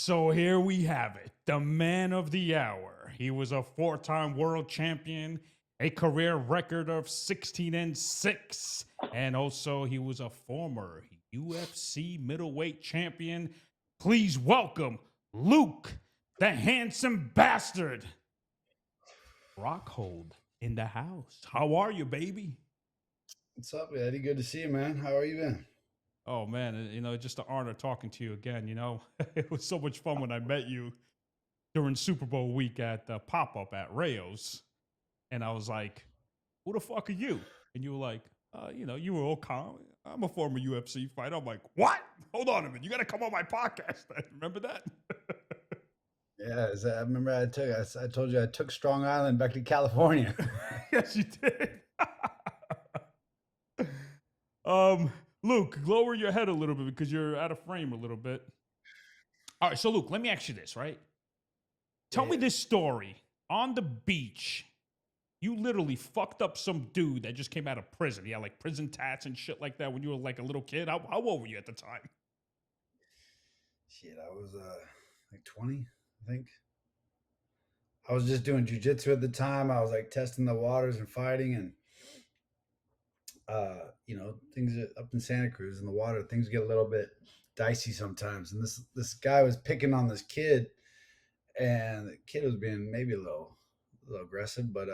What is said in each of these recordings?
So here we have it, the man of the hour. He was a four-time world champion, a career record of 16-6, and also he was a former UFC middleweight champion. Please welcome Luke, the handsome bastard. Rockhold in the house. How are you, baby? What's up, Eddie? Good to see you, man. How are you been? Oh man, just an honor talking to you again. It was so much fun when I met you during Super Bowl week at the pop up at Rayo's, and I was like, "Who the fuck are you?" And you were like, you were all calm. I'm a former UFC fighter." I'm like, "What? Hold on a minute. You got to come on my podcast." Remember that? Yeah, I remember I told you I took Strong Island back to California. Yes, you did. um, Luke, lower your head a little bit because you're out of frame a little bit. All right, so Luke, let me ask you this, right? Tell me Yeah. this story on the beach. You literally fucked up some dude that just came out of prison. He had like prison tats and shit like that when you were like a little kid. How old were you at the time? Shit, I was like 20, I think. I was just doing jujitsu at the time. I was like testing the waters and fighting, and things up in Santa Cruz in the water, things get a little bit dicey sometimes. And this guy was picking on this kid, and the kid was being maybe a little aggressive, but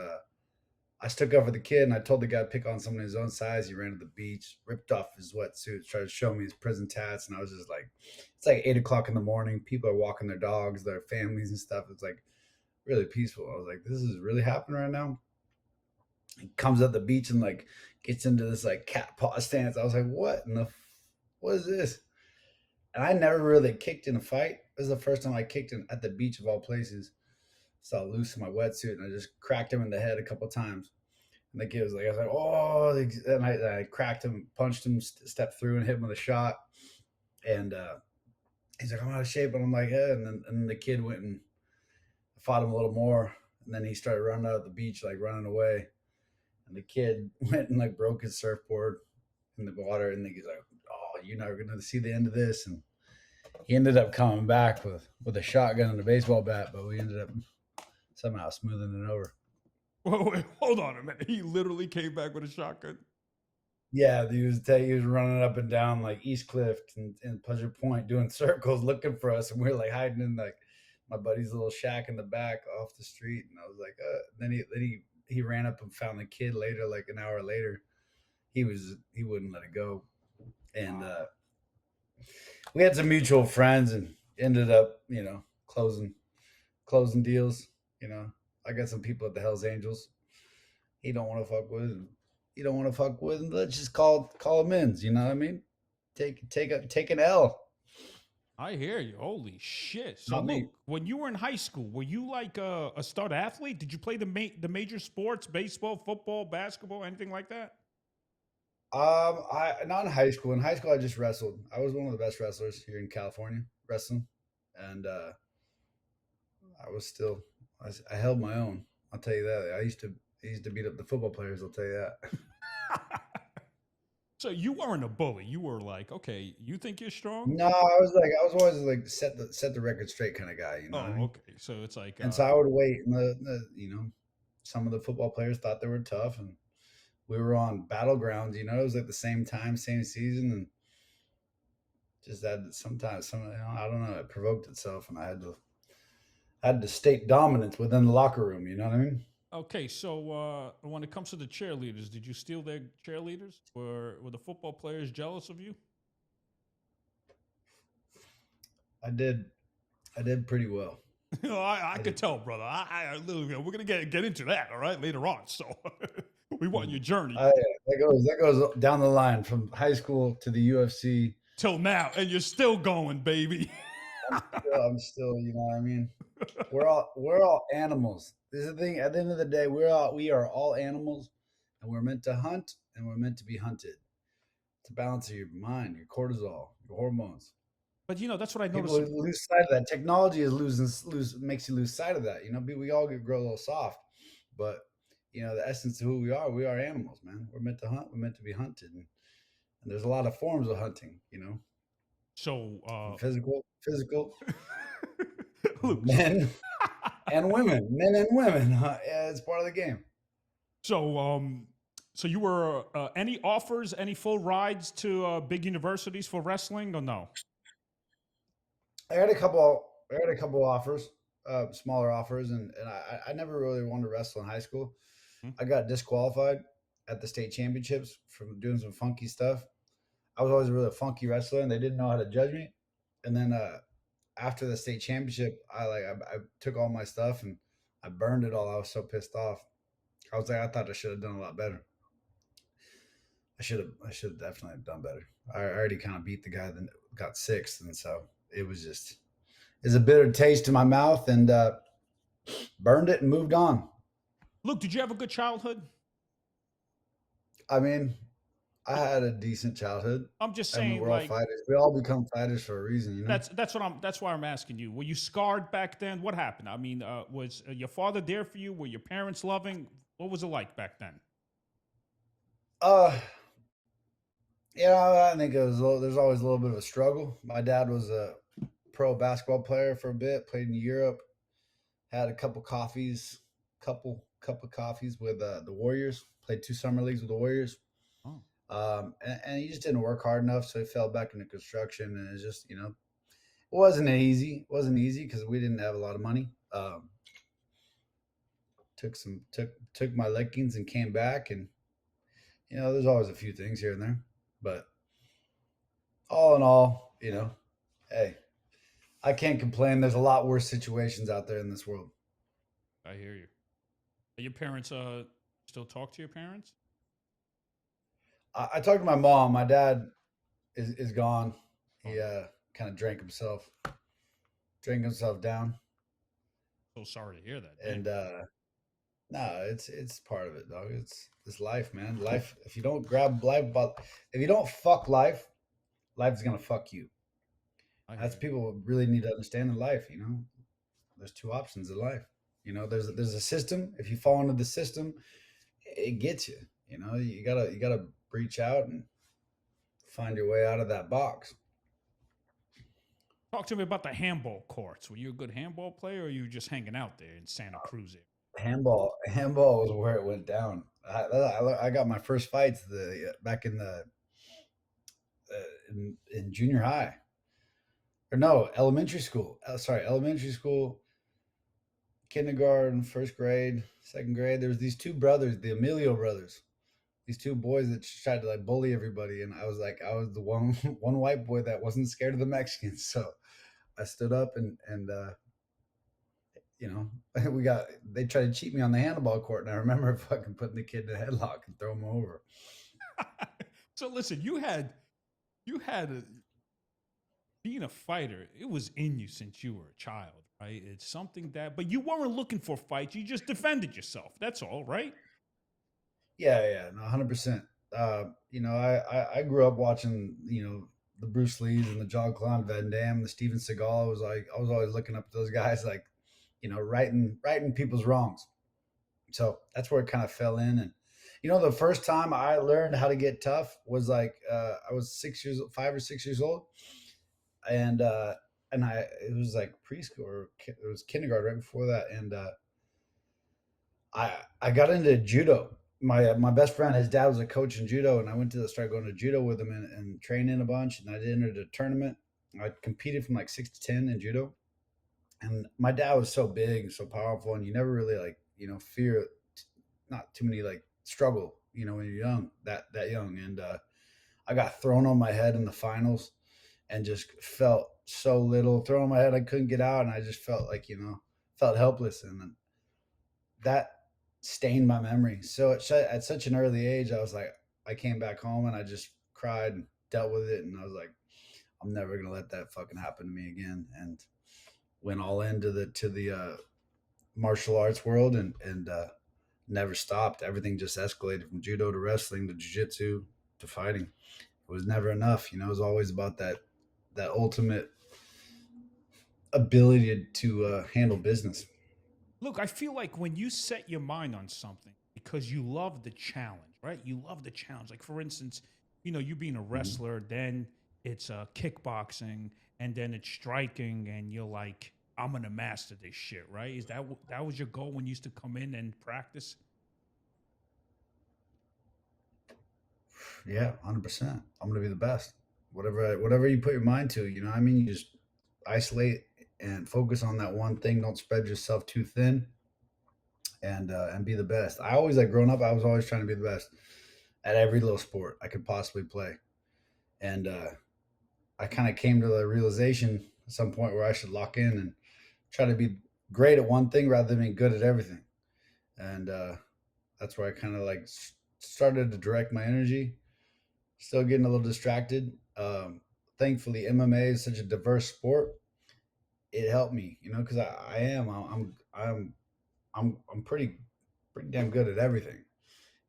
I stuck up for the kid, and I told the guy to pick on someone his own size. He ran to the beach, ripped off his wetsuit, tried to show me his prison tats, and I was just like, it's like 8 o'clock in the morning. People are walking their dogs, their families and stuff. It's like really peaceful. I was like, this is really happening right now. He comes at the beach and like gets into this like cat paw stance. I was like, what is this? And I never really kicked in a fight. This is the first time I kicked in at the beach of all places. So I loosened my wetsuit and I just cracked him in the head a couple times. And the kid was like, I was like, oh, and I cracked him, punched him, stepped through and hit him with a shot. And he's like, I'm out of shape. And I'm like, yeah. And then the kid went and fought him a little more. And then he started running out of the beach, like running away. And the kid went and like broke his surfboard in the water. And then he's like, oh, you're not going to see the end of this. And he ended up coming back with a shotgun and a baseball bat, but we ended up somehow smoothing it over. Wait, hold on a minute. He literally came back with a shotgun. Yeah, he was running up and down like East Cliff and Pleasure Point, doing circles looking for us, and we were like hiding in like my buddy's little shack in the back off the street. And I was like, then he ran up and found the kid later, like an hour later. He wouldn't let it go, and we had some mutual friends and ended up closing deals. You know, I got some people at the Hell's Angels. He don't want to fuck with. And you don't want to fuck with. And let's just call him ins. You know what I mean? Take an L. I hear you. Holy shit. So, Not me. Luke, when you were in high school, were you like a star athlete? Did you play the major sports, baseball, football, basketball, anything like that? I not in high school. In high school, I just wrestled. I was one of the best wrestlers here in California wrestling, and I was still I held my own. I'll tell you that. I used to beat up the football players. I'll tell you that. So you weren't a bully. You were like, okay, you think you're strong? No, I was always like set the record straight kind of guy. You know what I Oh, mean? okay. So it's like, And so I would wait, and some of the football players thought they were tough, and we were on battlegrounds. It was like the same time, same season, and just that sometimes I don't know, it provoked itself, and I had to state dominance within the locker room. You know what I mean? okay. So when it comes to the cheerleaders, did you steal their cheerleaders? Were the football players jealous of you? I did. I did pretty well. I I could did. tell, brother. I literally, we're gonna get into that, all right, later on. So we want your journey That goes down the line from high school to the UFC. till now, and you're still going, baby. I'm still. You know what I mean? We're all animals. This is the thing. At the end of the day, we are all animals, and we're meant to hunt, and we're meant to be hunted. To balance your mind, your cortisol, your hormones. But that's what I People noticed. lose sight of that. Technology is makes you lose sight of that. We all grow a little soft, but the essence of who we are animals, man. We're meant to hunt. We're meant to be hunted, and there's a lot of forms of hunting. So Physical. Luke, Men and women, men and women. Yeah, it's part of the game. so so you were any offers, any full rides to big universities for wrestling or no? I had a couple offers, smaller offers, and I never really wanted to wrestle in high school. Hmm? I got disqualified at the state championships from doing some funky stuff. I was always a really funky wrestler, and they didn't know how to judge me. And then after the state championship, I took all my stuff and I burned it all. I was so pissed off. I was like, I thought I should have done a lot better. I should have definitely done better. I already kind of beat the guy that got sixth, and so it was just it's a bitter taste in my mouth, and burned it and moved on. Luke, did you have a good childhood? I mean, I had a decent childhood. I'm just I mean, saying, we're all like fighters. We all become fighters for a reason, you know. that's why I'm asking you. Were you scarred back then? What happened? I mean, was your father there for you? Were your parents loving? What was it like back then? Uh, yeah, I think there's always a little bit of a struggle. My dad was a pro basketball player for a bit, played in Europe, had a couple coffees, cup of coffees with the Warriors. Played two summer leagues with the Warriors. Oh, And he just didn't work hard enough, so he fell back into construction. And it's just, you know, it wasn't easy. It wasn't easy because we didn't have a lot of money. Took my lickings and came back, and you know, there's always a few things here and there, but all in all, you know, hey, I can't complain. There's a lot worse situations out there in this world. I hear you. Your parents still talk to your parents? I talked to my mom. My dad is gone. Oh He no. kind of drank himself down, So sorry to hear that. Damn. and no, it's part of it, dog. It's life, man. Life. If you don't grab life, but if you don't fuck life, life's gonna fuck you. I hear That's you. people really need to understand in life. You know, there's two options in life. You know, there's a system. If you fall into the system, it gets you. You know, you gotta breach out and find your way out of that box. Talk to me about the handball courts. Were you a good handball player, or you just hanging out there in Santa Cruz? Handball was where it went down. I got my first fights back in the in junior high, or no, elementary school. Sorry, elementary school, kindergarten, first grade, second grade. There was these two brothers, the Emilio brothers. These two boys that tried to like bully everybody, and I was the one one white boy that wasn't scared of the Mexicans. So I stood up and you know, they tried to cheat me on the handball court, and I remember fucking putting the kid in a headlock and throw him over. So listen, you had being a fighter. It was in you since you were a child, right? It's something that, but you weren't looking for fights. You just defended yourself. That's all, right? Yeah, no, 100%. You know, I grew up watching, you know, the Bruce Lees and the John Claude Van Damme, the Steven Seagal. I was always looking up to those guys, like, you know, righting people's wrongs. So that's where it kind of fell in. And you know, the first time I learned how to get tough was like I was 5 or 6 years old, and it was like preschool or it was kindergarten right before that, and I got into judo. My best friend, his dad was a coach in judo, and I went to start going to judo with him and training a bunch. And I entered a tournament. I competed from like 6 to 10 in judo, and my dad was so big and so powerful, and you never really like you know fear not too many like struggle you know when you're young that young, and I got thrown on my head in the finals and just felt so little thrown on my head I couldn't get out, and I just felt like you know felt helpless, and then that stained my memory. So at such an early age, I was like, I came back home and I just cried and dealt with it. And I was like, I'm never going to let that fucking happen to me again. And went all into the martial arts world and never stopped. Everything just escalated from judo to wrestling to jiu-jitsu to fighting. It was never enough. You know, it was always about that ultimate ability to handle business. Look, I feel like when you set your mind on something because you love the challenge, right? You love the challenge. Like for instance, you know, you being a Mhm. wrestler, then it's kickboxing, and then it's striking, and you're like, I'm gonna master this shit, right? Is that was your goal when you used to come in and practice? Yeah, 100%. I'm gonna be the best. Whatever you put your mind to, you know what I mean? You just isolate and focus on that one thing. Don't spread yourself too thin, and be the best. I always like growing up. I was always trying to be the best at every little sport I could possibly play, and I kind of came to the realization at some point where I should lock in and try to be great at one thing rather than being good at everything. And that's where I kind of like started to direct my energy. Still getting a little distracted. Thankfully, MMA is such a diverse sport. It helped me, you know, because I am I'm pretty damn good at everything,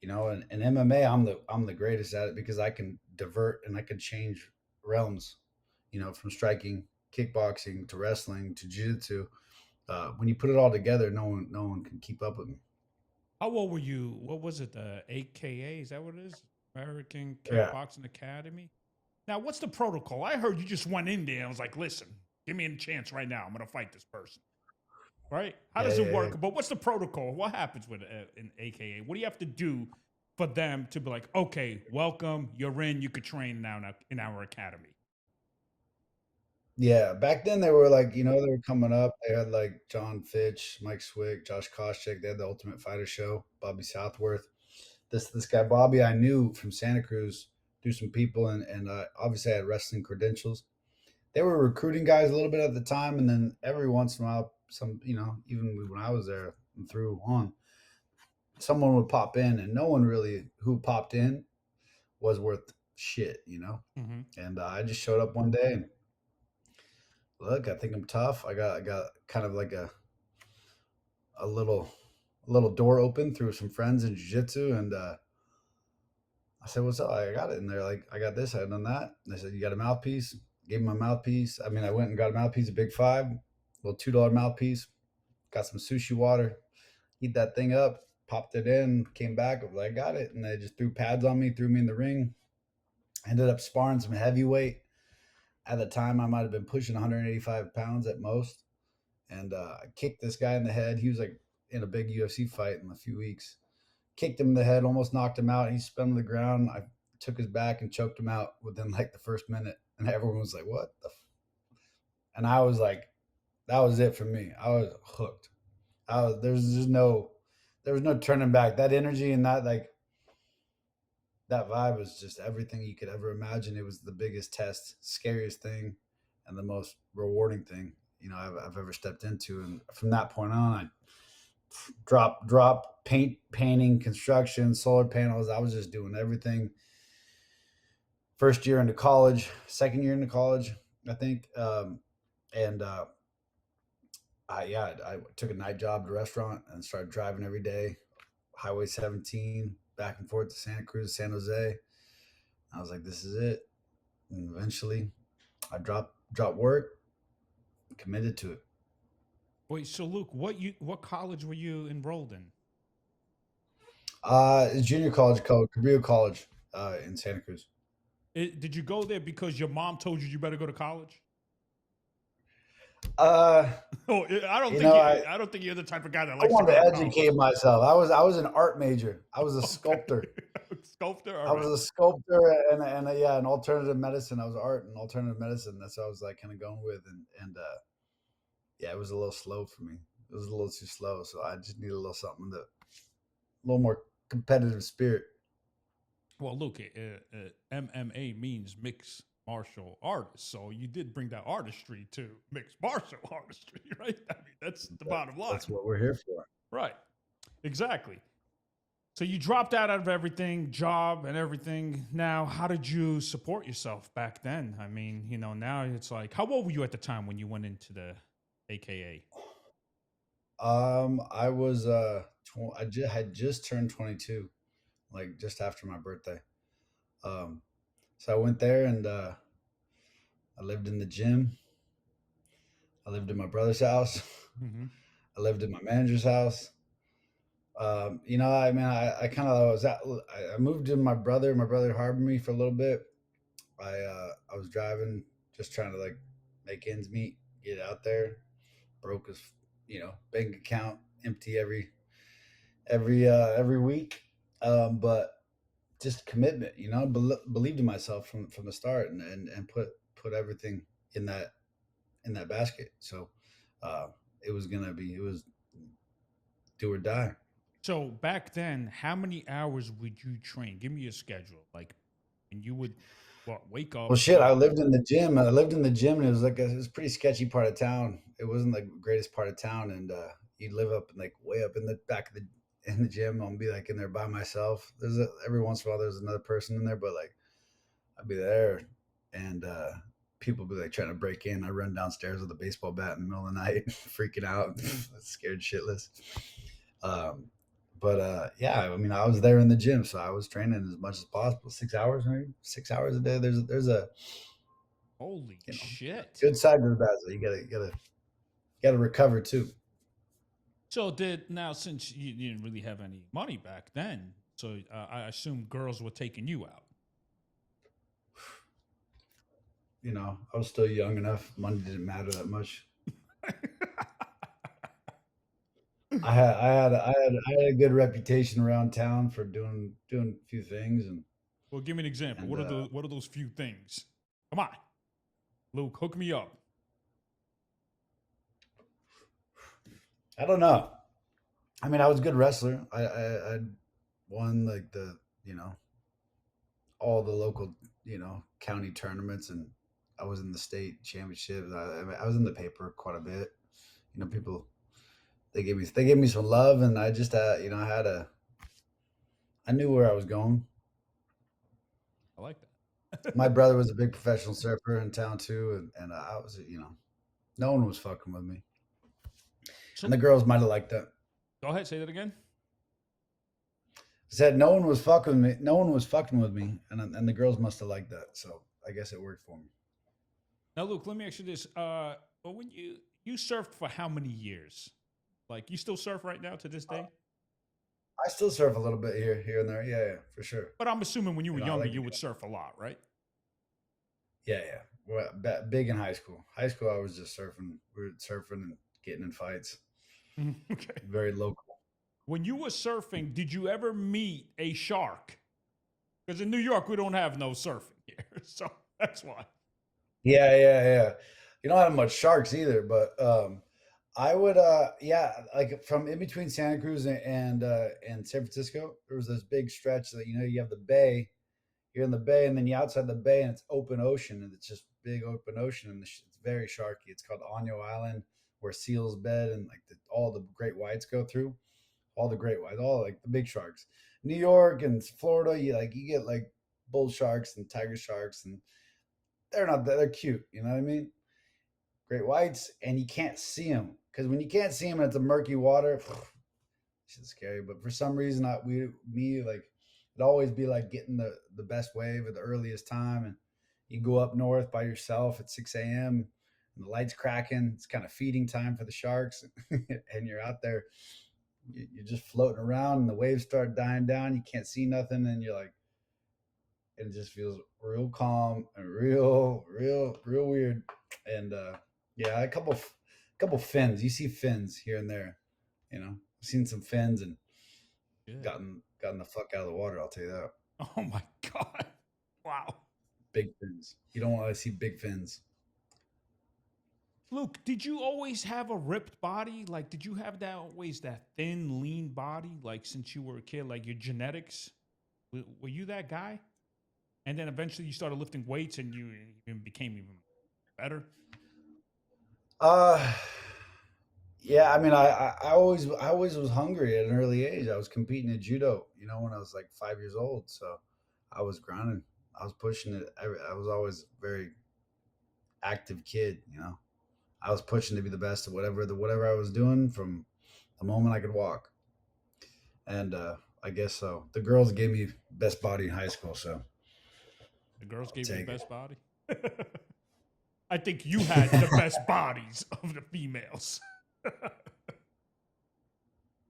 you know. And in MMA, I'm the greatest at it because I can divert and I can change realms, you know, from striking, kickboxing to wrestling to jiu-jitsu. When you put it all together, no one can keep up with me. How old were you? What was it? The AKA? Is that what it is? American Yeah, Kickboxing Academy. Now, what's the protocol? I heard you just went in there and was like, "Listen, give me a chance right now. I'm gonna fight this person." Right? How yeah, does it yeah, yeah. work? But what's the protocol? What happens with an AKA? What do you have to do for them to be like, "Okay, welcome. You're in. You could train now in our academy." Yeah, back then they were like, you know, they were coming up. They had like John Fitch, Mike Swick, Josh Koscheck. They had the Ultimate Fighter show. Bobby Southworth. This guy Bobby I knew from Santa Cruz through some people, and obviously I had wrestling credentials. They were recruiting guys a little bit at the time, and then every once in a while, some, you know, even when I was there and through on, someone would pop in, and no one really who popped in was worth shit, you know. Mm-hmm. And I just showed up one day and look, I think I'm tough. I got kind of like a little a little door open through some friends in jiu-jitsu, and I said, "What's up?" I got it, and they're like, "I got this, I done that." And they said, "You got a mouthpiece?" Gave them a mouthpiece. I mean, I went and got a mouthpiece, a big five, little $2 mouthpiece. Got some sushi water, heat that thing up, popped it in, came back. I was like, "I got it," and they just threw pads on me, threw me in the ring. Ended up sparring some heavyweight. At the time, I might have been pushing 185 pounds at most, and I kicked this guy in the head. He was like in a big UFC fight in a few weeks. Kicked him in the head, almost knocked him out. He spun to the ground. I took his back and choked him out within like the first minute, and everyone was like, "What the?" And I was like, "That was it for me. I was hooked. I was there was no turning back. That energy and that vibe was just everything you could ever imagine. It was the biggest test, scariest thing, and the most rewarding thing, you know, I've ever stepped into. And from that point on, I drop, painting, construction, solar panels. I was just doing everything. First year into college, second year into college, I think, and I took a night job at a restaurant and started driving every day, Highway 17, back and forth to Santa Cruz, San Jose. I was like, this is it. And eventually, I dropped work, committed to it. Wait, so Luke, what college were you enrolled in? It's junior college called Cabrillo College in Santa Cruz. Did you go there because your mom told you better go to college? Uh, Oh, you know, I don't think you're the type of guy that I likes to wanted go to to educate college. myself. I was an art major. I was a Okay, sculptor. sculptor. All I was right. a sculptor and yeah, an alternative medicine. I was art and alternative medicine. That's what I was like kind of going with, and yeah, it was a little slow for me. It was a little too slow, so I just needed a little something that a little more competitive spirit. Well, look, MMA means mixed martial artist, so you did bring that artistry to mixed martial artistry, right? I mean, that's the bottom line, That's what we're here for. right? Exactly. So you dropped out of everything, job and everything. Now, how did you support yourself back then? I mean, now it's like, how old were you at the time when you went into the AKA? I was had just turned 22, like just after my birthday. Um, so I went there and I lived in the gym. I lived in my brother's house. Mm-hmm. I lived in my manager's house. You know, I mean, I kind of was I moved in my brother. My brother harbored me for a little bit. I was driving, just trying to like make ends meet, get out there. broke his, bank account empty every week. But just commitment, believed in myself from the start, and put everything in that basket. So uh, it was do or die. So back then, how many hours would you train? Give me a schedule. Like, and you would wake Well, up, shit, go. I lived in the gym. I lived in the gym, and it was a pretty sketchy part of town. It wasn't like the greatest part of town, and you'd live up like way up in the back of the gym. I'll be like in there by myself. Every once in a while there's another person in there, but like I'd be there, and people would be like trying to break in. I run downstairs with a baseball bat in the middle of the night, freaking out, scared shitless. Um, but yeah, I mean, I was there in the gym, so I was training as much as possible. 6 hours, maybe 6 hours a day. There's a Holy you know shit. good side to the bad side. You gotta recover too. So now since you didn't really have any money back then, so I assume girls were taking you out. I was still young enough. Money didn't matter that much. I had a good reputation around town for doing a few things, Well, give me an example. and What are those few things? Come on, Luke, hook me up. I don't know. I mean, I was a good wrestler. I won like all the local county tournaments, and I was in the state championships. I was in the paper quite a bit. People they gave me some love, and I just I knew where I was going. I like My that. brother was a big professional surfer in town too, and I was no one was fucking with me, and the So girls might have liked that. go ahead, say that again. I said no one was fucking with me. No one was fucking with me, and the girls must have liked that. So I guess it worked for me. Now, Luke, let me ask you this: but when you surfed for how many years? Like, you still surf right now to this day? I still surf a little bit here and there. Yeah, yeah, for sure. But I'm assuming when you were I younger, like to you get would surf a lot, right? Yeah, yeah. Well, big in high school. High school, I was just surfing. We were surfing and getting in fights. Okay. Very local. When you were surfing, did you ever meet a shark? Because in New York, we don't have no surfing here, so that's why. Yeah, yeah, yeah. You don't have much sharks either, but I would yeah, like from in between Santa Cruz and San Francisco, there was this big stretch that you have the bay. You're in the bay, and then you outside the bay, and it's open ocean, and it's just big open ocean, and it's very sharky. It's called Año Island, where seals bed, and like all the great whites go through. All the great whites, all like the big sharks. New York and Florida, you get like bull sharks and tiger sharks, and they're cute. You know what I mean? Great whites, and you can't see them because when you can't see them and it's a murky water, it's scary. But for some reason, like it'd always be like getting the best wave at the earliest time, and you go up north by yourself at 6 a.m. and the lights cracking. It's kind of feeding time for the sharks, and you're out there. You're just floating around, and the waves start dying down. You can't see nothing, and you're like, it just feels real calm and real weird. And yeah, a couple fins. You see fins here and there. I've seen some fins and Yeah. gotten the fuck out of the water. I'll tell you that. Oh my god! Wow. Big fins. You don't want to see big fins. Luke, did you always have a ripped body? Like, did you have that thin, lean body? Like, since you were a kid, like your genetics, were you that guy? And then eventually you started lifting weights, and you even became even better. Uh yeah, I mean, I always was hungry at an early age. I was competing in judo, when I was like 5 years old. So I was grinding. I was pushing it. I was always a very active kid. I was pushing to be the best at whatever I was doing from the moment I could walk. And I guess so. The girls gave me best body in high school, so The girls I'll gave you the take it. best body. I think you had the best bodies of the females.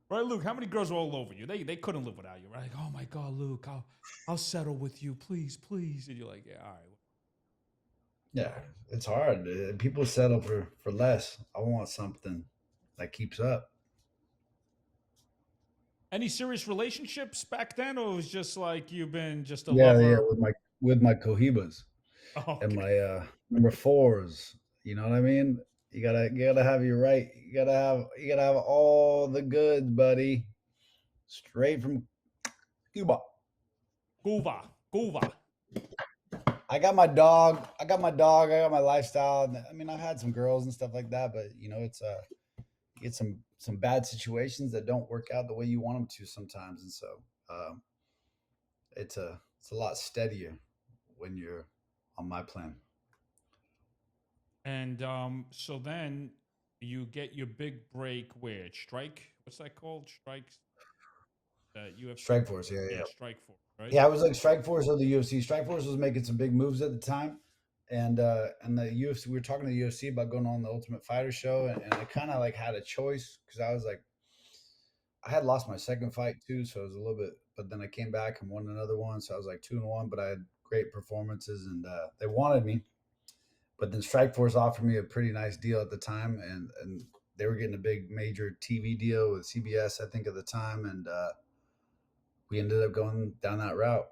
Right, Luke? How many girls were all over you? They couldn't live without you, right? Like, oh my God, Luke, I'll settle with you, please, please. And you're like, yeah, all right. Yeah, it's hard. People settle for less. I want something. that keeps up. Any serious relationships back then, or it was just like you've been just a Yeah, yeah, lover? with my cohibas and Okay, my number fours. You know what I mean? You gotta have your right. You gotta have all the goods, buddy. Straight from Cuba. Cuba, Cuba. I got my dog. I got my dog. I got my lifestyle. I mean, I've had some girls and stuff like that, but it's you get some bad situations that don't work out the way you want them to sometimes, and so it's a lot steadier when you're on my plan. And so then you get your big break where Strike. What's that called? Strikes. That UFC. Strikeforce, yeah, Yeah, yeah, Strike Force, right? yeah. I was like Strikeforce of the UFC. Strikeforce was making some big moves at the time, and the UFC. We were talking to the UFC about going on the Ultimate Fighter show, and I kind of like had a choice because I was like, I had lost my second fight too, so it was a little bit. But then I came back and won another one, so I was like 2-1. But I had great performances, and they wanted me. But then Strikeforce offered me a pretty nice deal at the time, and they were getting a big major TV deal with CBS, I think, at the time, and we ended up going down that route.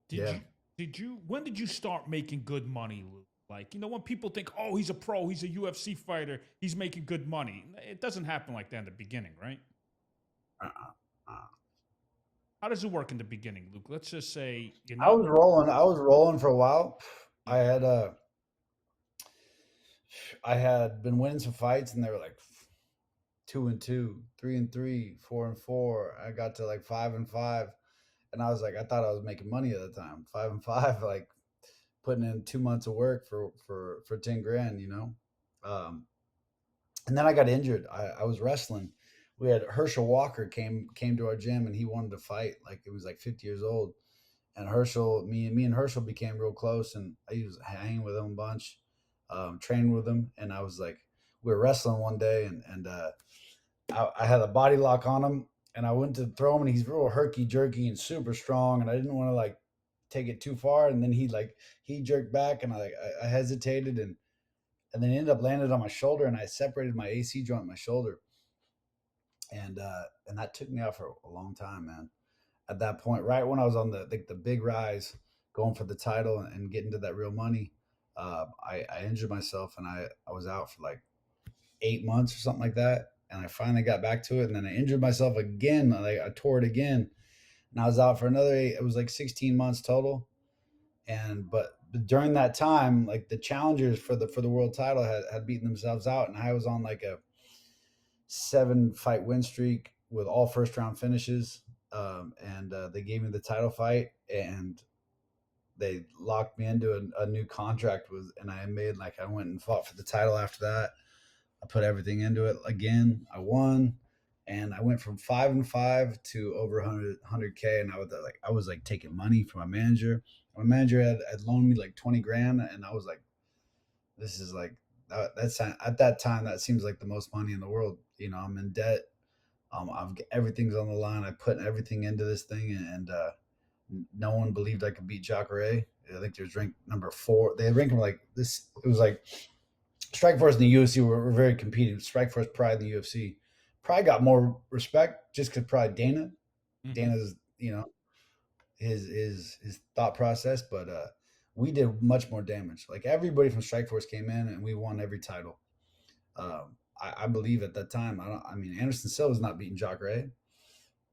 Did Yeah, you when did you start making good money, Luke? Like, when people think, "Oh, he's a pro, he's a UFC fighter, he's making good money." It doesn't happen like that in the beginning, right? uh-uh. uh How does it work in the beginning, Luke? Let's just say you're I not. was rolling. I was rolling for a while. I Mhm. had I had been winning some fights, and they were like 2-2, 3-3, 4-4. I got to like 5-5, and I was like, I thought I was making money at the time. 5-5, like putting in 2 months of work for 10 grand, and then I got injured. I was wrestling. We had Herschel Walker came to our gym, and he wanted to fight. Like it was like 50 years old, and me and Herschel became real close, and I was hanging with him a bunch, trained with him, and I was like, we were wrestling one day, and I had a body lock on him, and I went to throw him, and he's real herky jerky and super strong, and I didn't want to like take it too far, and then he jerked back, and I hesitated, and then he ended up landed on my shoulder, and I separated my AC joint in my shoulder, and that took me out for a long time, man. At that point, right when I was on the big rise, going for the title and getting to that real money, I injured myself, and I was out for like 8 months or something like that. And I finally got back to it, and then I injured myself again. Like I tore it again, and I was out for another eight. It was like 16 months total. And but during that time, like the challengers for the world title had beaten themselves out, and I was on like a 7 fight win streak with all first round finishes. And they gave me the title fight, and they locked me into a new contract with, and I made like I went and fought for the title after that. I put everything into it again. I won, and I went from 5-5 to over 100K. And I was like taking money from my manager. My manager had loaned me like 20 grand, and I was like, this is like that's at that time that seems like the most money in the world. I'm in debt. Everything's on the line. I put everything into this thing, and no one believed I could beat Jacare. I think there's ranked number 4. They ranked him like this. It was like Strikeforce and the UFC were very competing. Strikeforce, Pride, and the UFC. Pride got more respect just because probably Hmm. Dana's his thought process, but we did much more damage. Like everybody from Strikeforce came in, and we won every title. I believe at that time. I mean, Anderson Silva's not beating Jacare.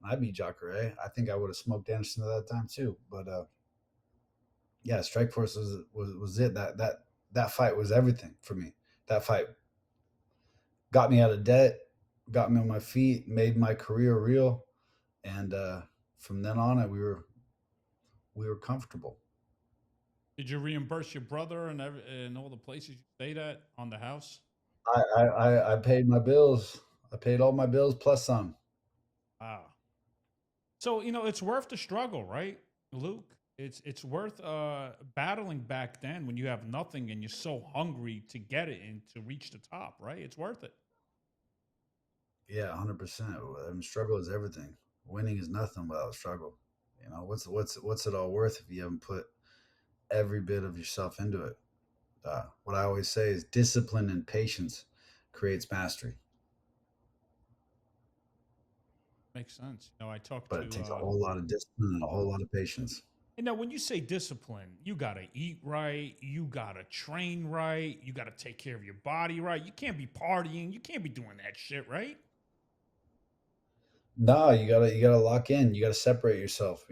I beat Jacare. I think I would have smoked Anderson at that time too. But yeah, Strikeforce was it. That fight was everything for me. That fight got me out of debt, got me on my feet, made my career real, and from then on, we were comfortable. Did you reimburse your brother and all the places you stayed at on the house? I paid my bills. I paid all my bills plus some. Wow. So it's worth the struggle, right, Luke? It's worth battling back then when you have nothing and you're so hungry to get it and to reach the top, right? It's worth it. Yeah, 100%. Struggle is everything. Winning is nothing without struggle. What's it all worth if you haven't put every bit of yourself into it? What I always say is discipline and patience creates mastery. Makes sense. I talked But it to takes a whole lot of discipline and a whole lot of patience. when you say discipline, you gotta eat right, you gotta train right, you gotta take care of your body right. You can't be partying, you can't be doing that shit, right? No, you gotta lock in. You gotta separate yourself.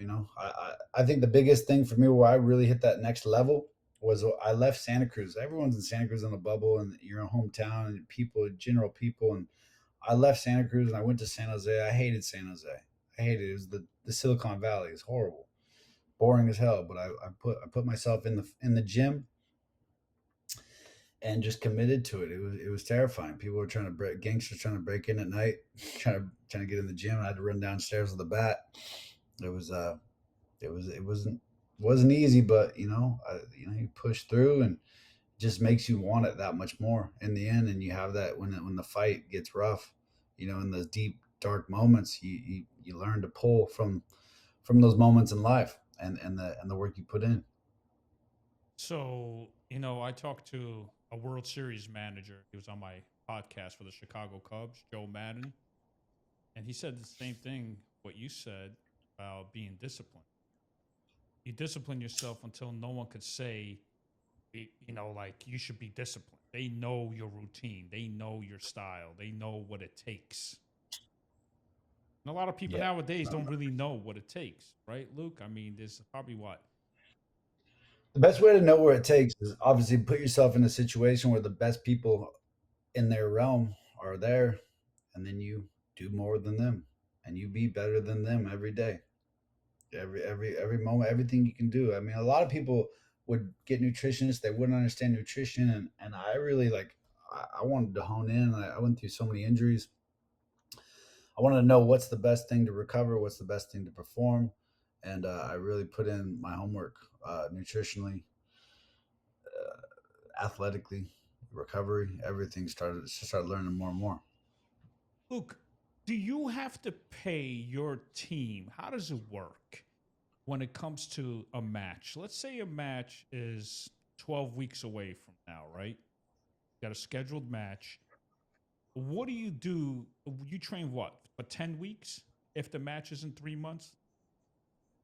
I think the biggest thing for me where I really hit that next level was I left Santa Cruz. Everyone's in Santa Cruz in the bubble, and your hometown and people, general people. And I left Santa Cruz and I went to San Jose. I hated San Jose. I hated it. It was the Silicon Valley. It's horrible, boring as hell. But I put myself in the gym and just committed to it. It was terrifying. People were trying to break gangsters trying to break in at night, trying to get in the gym. I had to run downstairs with a bat. It was it wasn't easy, but you push through and it just makes you want it that much more in the end. And you have that when the fight gets rough, in those deep dark moments, you learn to pull from those moments in life and the work you put in. So, I talked to a World Series manager. He was on my podcast for the Chicago Cubs, Joe Madden, and he said the same thing what you said about being disciplined. You discipline yourself until no one could say, like you should be disciplined. They know your routine, they know your style, they know what it takes. And a lot of people Yeah. nowadays don't really know what it takes, right, Luke? I mean, there's probably what? The best way to know where it takes is obviously put yourself in a situation where the best people in their realm are there, and then you do more than them, and you be better than them every day, every moment, everything you can do. I mean, a lot of people would get nutritionists, they wouldn't understand nutrition, and I really I wanted to hone in. I went through so many injuries. I wanted to know what's the best thing to recover, what's the best thing to perform, and I really put in my homework, nutritionally, athletically, recovery, everything. Started learning more and more. Luke, do you have to pay your team? How does it work when it comes to a match? Let's say a match is 12 weeks away from now, right? You got a scheduled match. What do you do? You train what for 10 weeks if the match is in 3 months?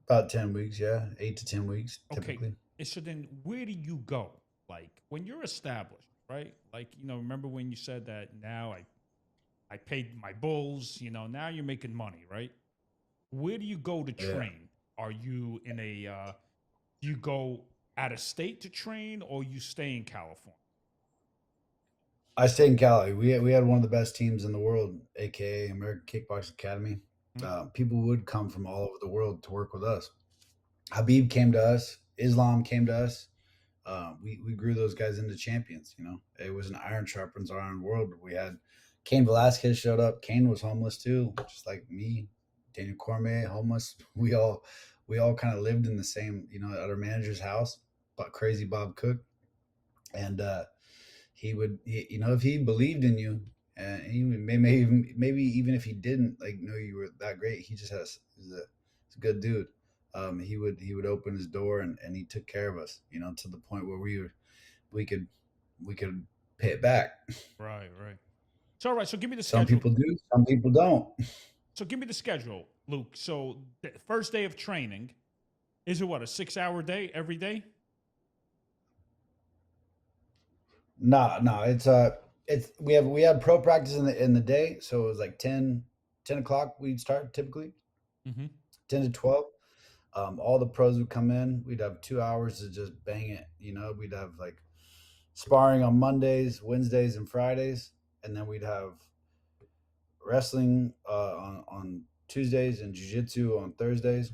About 10 weeks, yeah, 8 to 10 weeks Okay. typically. So then where do you go? Like when you're established, right? Like, remember when you said that now I paid my bulls, now you're making money, right? Where do you go to Yeah, train? Are you in do you go out of state to train or you stay in California? I stayed in Cali. We had one of the best teams in the world, aka American Kickboxing Academy. Hmm? People would come from all over the world to work with us. Habib came to us. Islam came to us. We grew those guys into champions. It was an iron sharpens iron world. We had Cain Velasquez showed up. Cain was homeless too, just like me. Daniel Cormier, homeless. We all kind of lived in the same, at our manager's house. But crazy Bob Cook, and if he believed in you, and he maybe even if he didn't know you were that great, he just he's a good dude. He would open his door, and he took care of us, to the point where we could we could pay it back. Right, right. So all right, so give me the Some schedule. people do, some people don't. So give me the schedule, Luke. So the first day of training, is it what, a 6 hour day every day? No, no, it's we had pro practice in the day, so it was like 10 o'clock we'd start typically, Mm-hmm. 10 to 12. All the pros would come in. We'd have 2 hours to just bang it. We'd have like sparring on Mondays, Wednesdays, and Fridays, and then we'd have wrestling on Tuesdays and jiu-jitsu on Thursdays.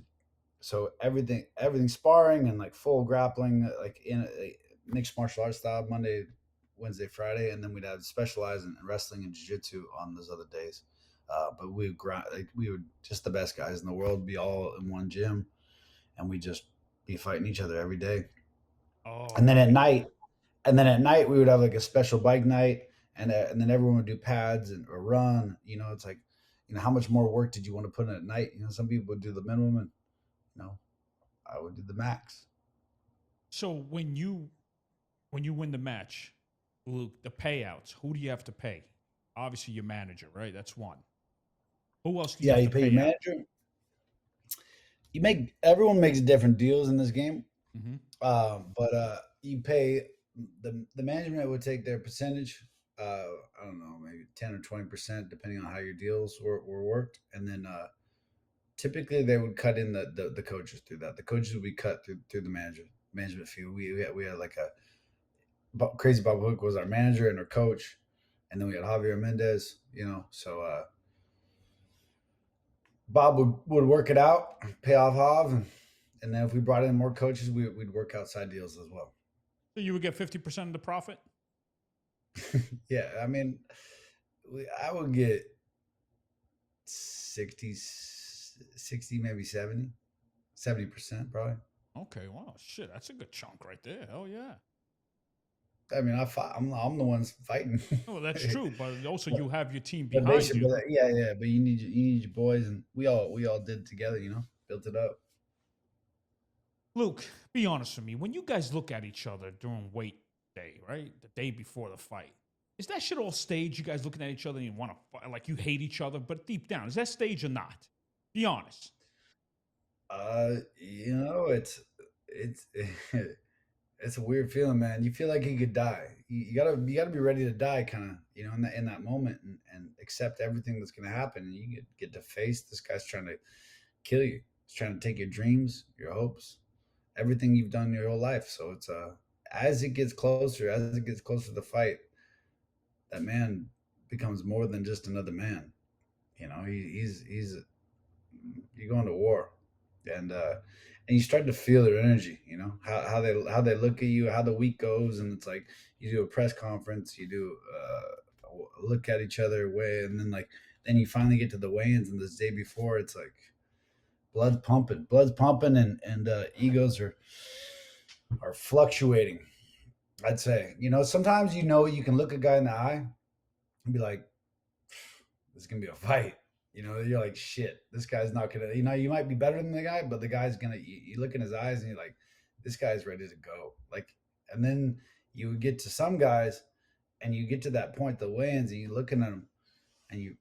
So everything sparring and like full grappling, like in a mixed martial arts style, Monday, Wednesday, Friday, and then we'd have specialize in wrestling and jiu-jitsu on those other days. But we would grind, like we would just the best guys in the world be all in one gym, and we just be fighting each other every day. And Oh, then at okay. night, we would have like a special bike night, and then everyone would do pads and or run. It's like, how much more work did you want to put in at night? Some people would do the minimum, and you know, I would do the max. So when you win the match, Luke, the payouts, who do you have to pay? Obviously, your manager, right? That's one. Who else do you Yeah, have you to pay your pay out? manager. You make everyone makes different deals in this game, Hmm. but you pay the management would take their percentage. I don't know, maybe 10 or 20%, depending on how your deals were worked, and then typically they would cut in the coaches through that. The coaches would be cut through the management fee. We had like a Crazy Bob Hook was our manager and our coach, and then we had Javier Mendez. So Bob would work it out, pay off Hav, and then if we brought in more coaches, we'd work outside deals as well. So you would get 50% of the profit? Yeah, I mean, I would get 60, 60, maybe 70% probably. Okay, wow, shit, that's a good chunk right there. Hell yeah. I mean, I'm the ones fighting. Oh, that's but, true, but also you have your team but they behind should, you. yeah, yeah. But you need your boys, and we all did it together. Built it up. Luke, be honest with me. When you guys look at each other during weight day, right? The day before the fight, is that shit all staged? You guys looking at each other and you want to fight, like you hate each other, but deep down, is that stage or not? Be honest. It's it's a weird feeling, man. You feel like you could die. You gotta be ready to die, kind of, in that moment, and accept everything that's gonna happen. And you get to face this guy's trying to kill you. He's trying to take your dreams, your hopes, everything you've done your whole life. So it's as it gets closer to the fight, that man becomes more than just another man. He's you're going to war, and you start to feel their energy. How they look at you, how the week goes, and it's like you do a press conference, you do look at each other way, and then you finally get to the weigh-ins, and this day before, it's like blood's pumping, and egos are fluctuating. I'd say, sometimes you can look a guy in the eye and be like, this is gonna be a fight. You're like, shit, this guy's not gonna. You might be better than the guy, but the guy's gonna. You look in his eyes and you're like, this guy's ready to go. Like, and then you get to some guys, and you get to that point, the weigh-ins, and you looking at them, and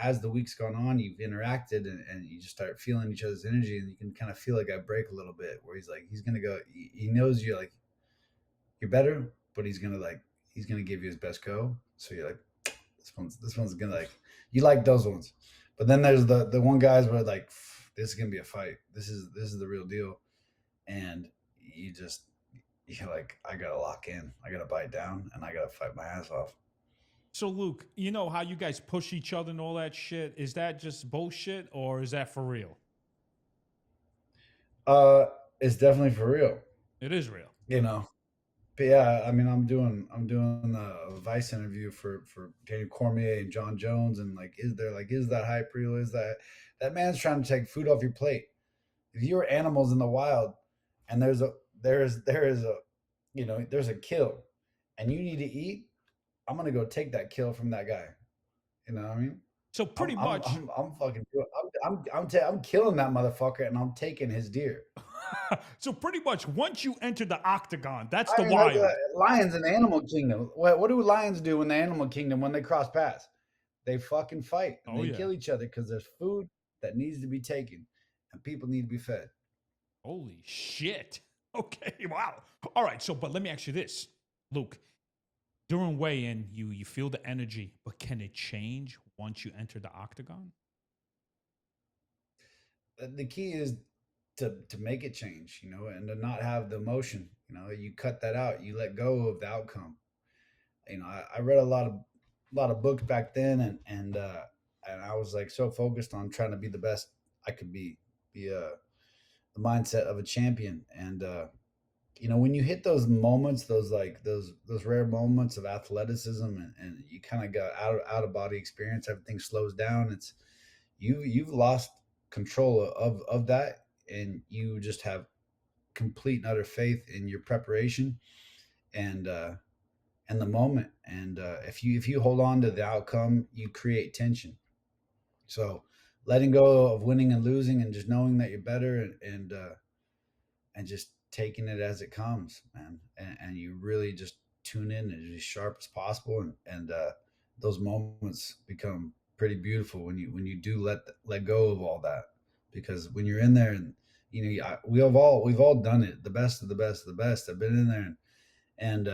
as the week's gone on, you've interacted, and you just start feeling each other's energy, and you can kind of feel a guy break a little bit, where he's gonna go. He knows you're better, but he's gonna give you his best go. So you're like, this one's gonna you like those ones, but then there's the one guys where like, this is gonna be a fight. This is the real deal, and you're like, I gotta lock in, I gotta bite down, and I gotta fight my ass off. So, Luke, you know how you guys push each other and all that shit? Is that just bullshit or is that for real? Uh, it's definitely for real, It is real. you know. But yeah, I mean, I'm doing a Vice interview for Daniel Cormier and John Jones, and is that hype real? Is that man's trying to take food off your plate? If you're animals in the wild, and there's a kill, and you need to eat, I'm gonna go take that kill from that guy. You know what I mean? So, I'm pretty I'm much, I'm, I'm fucking I'm killing that motherfucker, and I'm taking his deer. so pretty much, once you enter the octagon, that's I the mean, that's wild. lions in the animal kingdom. What do lions do in the animal kingdom when they cross paths? They fucking fight and Oh, they yeah. kill each other because there's food that needs to be taken, and people need to be fed. Holy shit. Okay, wow. All right, so, but let me ask you this, Luke. During weigh in, you feel the energy, but can it change once you enter the octagon? The key is to make it change, and to not have the emotion. You cut that out. You let go of the outcome. I read a lot of books back then, and I was like so focused on trying to be the best I could be the mindset of a champion. And when you hit those moments, those rare moments of athleticism, and you kind of got out of body experience, everything slows down. You've lost control of that, and you just have complete and utter faith in your preparation, and the moment. And if you hold on to the outcome, you create tension. So letting go of winning and losing, and just knowing that you're better, and just taking it as it comes, man. And you really just tune in and be as sharp as possible, and those moments become pretty beautiful when you do let go of all that, because when you're in there and we've all done it, the best of the best of the best have been in there, and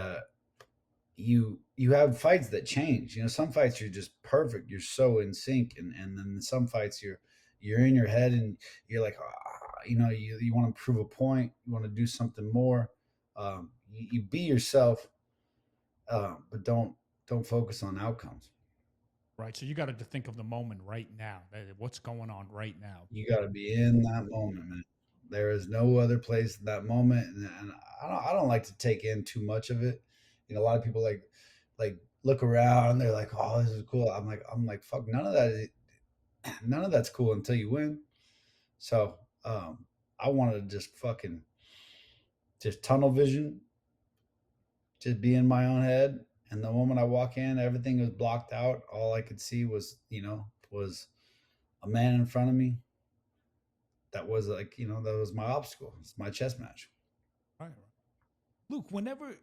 you have fights that change. Some fights you're just perfect, you're so in sync, and then some fights you're in your head and you're like, you want to prove a point, you want to do something more. You be yourself, but don't focus on outcomes. Right. So you got to think of the moment right now. What's going on right now? You got to be in that moment, man. There is no other place in that moment, and I don't like to take in too much of it. A lot of people like look around and they're like, "Oh, this is cool." I'm like, "Fuck, none of that's cool until you win." So I wanted to just fucking just tunnel vision, just be in my own head. And the moment I walk in, everything was blocked out. All I could see was a man in front of me. That was that was my obstacle. It's my chess match. Right. Right. Luke, whenever,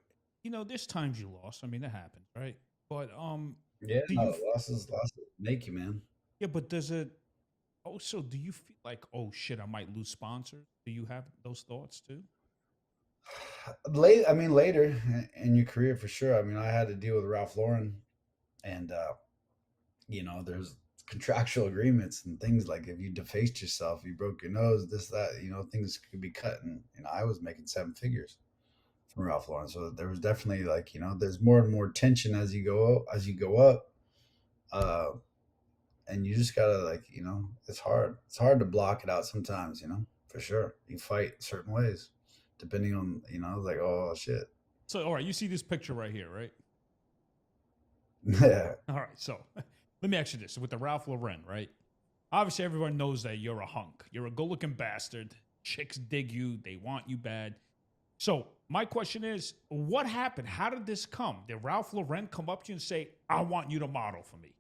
there's times you lost. I mean, that happens, right? But Yeah, do no, you, losses make you, man. yeah, but does it also, do you feel like, oh shit, I might lose sponsors? Do you have those thoughts too? Later in your career, for sure. I mean, I had to deal with Ralph Lauren, and there's contractual agreements and things like if you defaced yourself, you broke your nose, this, that, things could be cut. And I was making seven figures from Ralph Lauren, so there was definitely like there's more and more tension as you go up, uh, and you just gotta like it's hard to block it out sometimes, for sure. You fight certain ways depending on like, oh shit. So, all right, you see this picture right here, right? Yeah. All right, so let me ask you this: with the Ralph Lauren, right? Obviously, everyone knows that you're a hunk. You're a good-looking bastard. Chicks dig you. They want you bad. So my question is, what happened? How did this come? Did Ralph Lauren come up to you and say, "I want you to model for me"?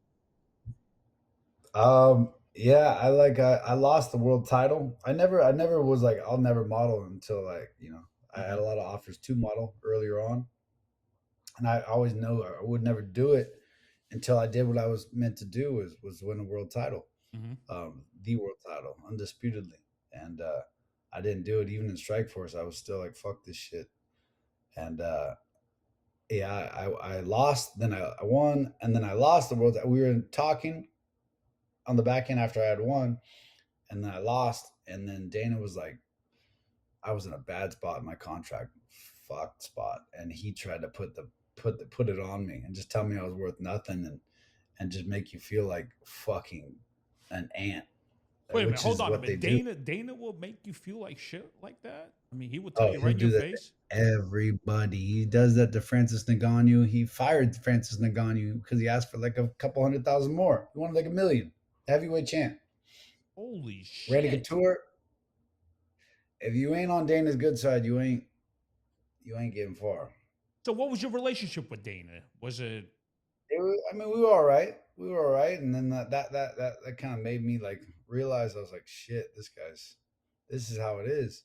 Yeah, I lost the world title. I never was like, I'll never model until like, I had Mm-hmm. a lot of offers to model earlier on. And I always know I would never do it until I did what I was meant to do, was win a world title. Mm-hmm. The world title, undisputedly. And I didn't do it even in Strikeforce. I was still like, fuck this shit. And yeah, I lost, then I won, and then I lost the world. We were talking on the back end after I had won, and then I lost. And then Dana was like, I was in a bad spot in my contract, fucked spot, and he tried to put it on me and just tell me I was worth nothing, and just make you feel like fucking an ant, Wait a minute, which hold is on a what they minute. do. Dana will make you feel like shit like that? I mean, he would tell Oh, you right he'll in your do that to face. everybody. He does that to Francis Ngannou. He fired Francis Ngannou because he asked for like a couple 100,000 more. He wanted like 1 million. Heavyweight champ. Holy Randy shit! Couture. If you ain't on Dana's good side, you ain't getting far. So, what was your relationship with Dana? Was it We were all right. We were all right, and then that kind of made me like realize I was like, shit, this is how it is,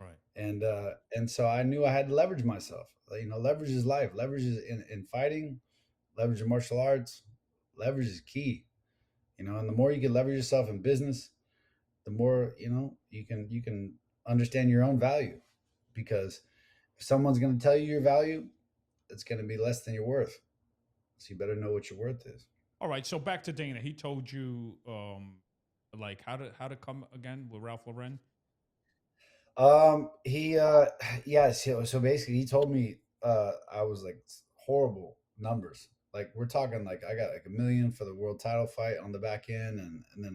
right? and so I knew I had to leverage myself. Like, leverage is life. Leverage is in fighting. Leverage in martial arts. Leverage is key. And the more you can leverage yourself in business, the more you can understand your own value. Because if someone's going to tell you your value, it's going to be less than your worth. So you better know what your worth is. All right. So back to Dana. He told you, like how to come again with Ralph Lauren. He yeah, so basically he told me I was like horrible numbers. Like we're talking like I got like 1 million for the world title fight on the back end, and then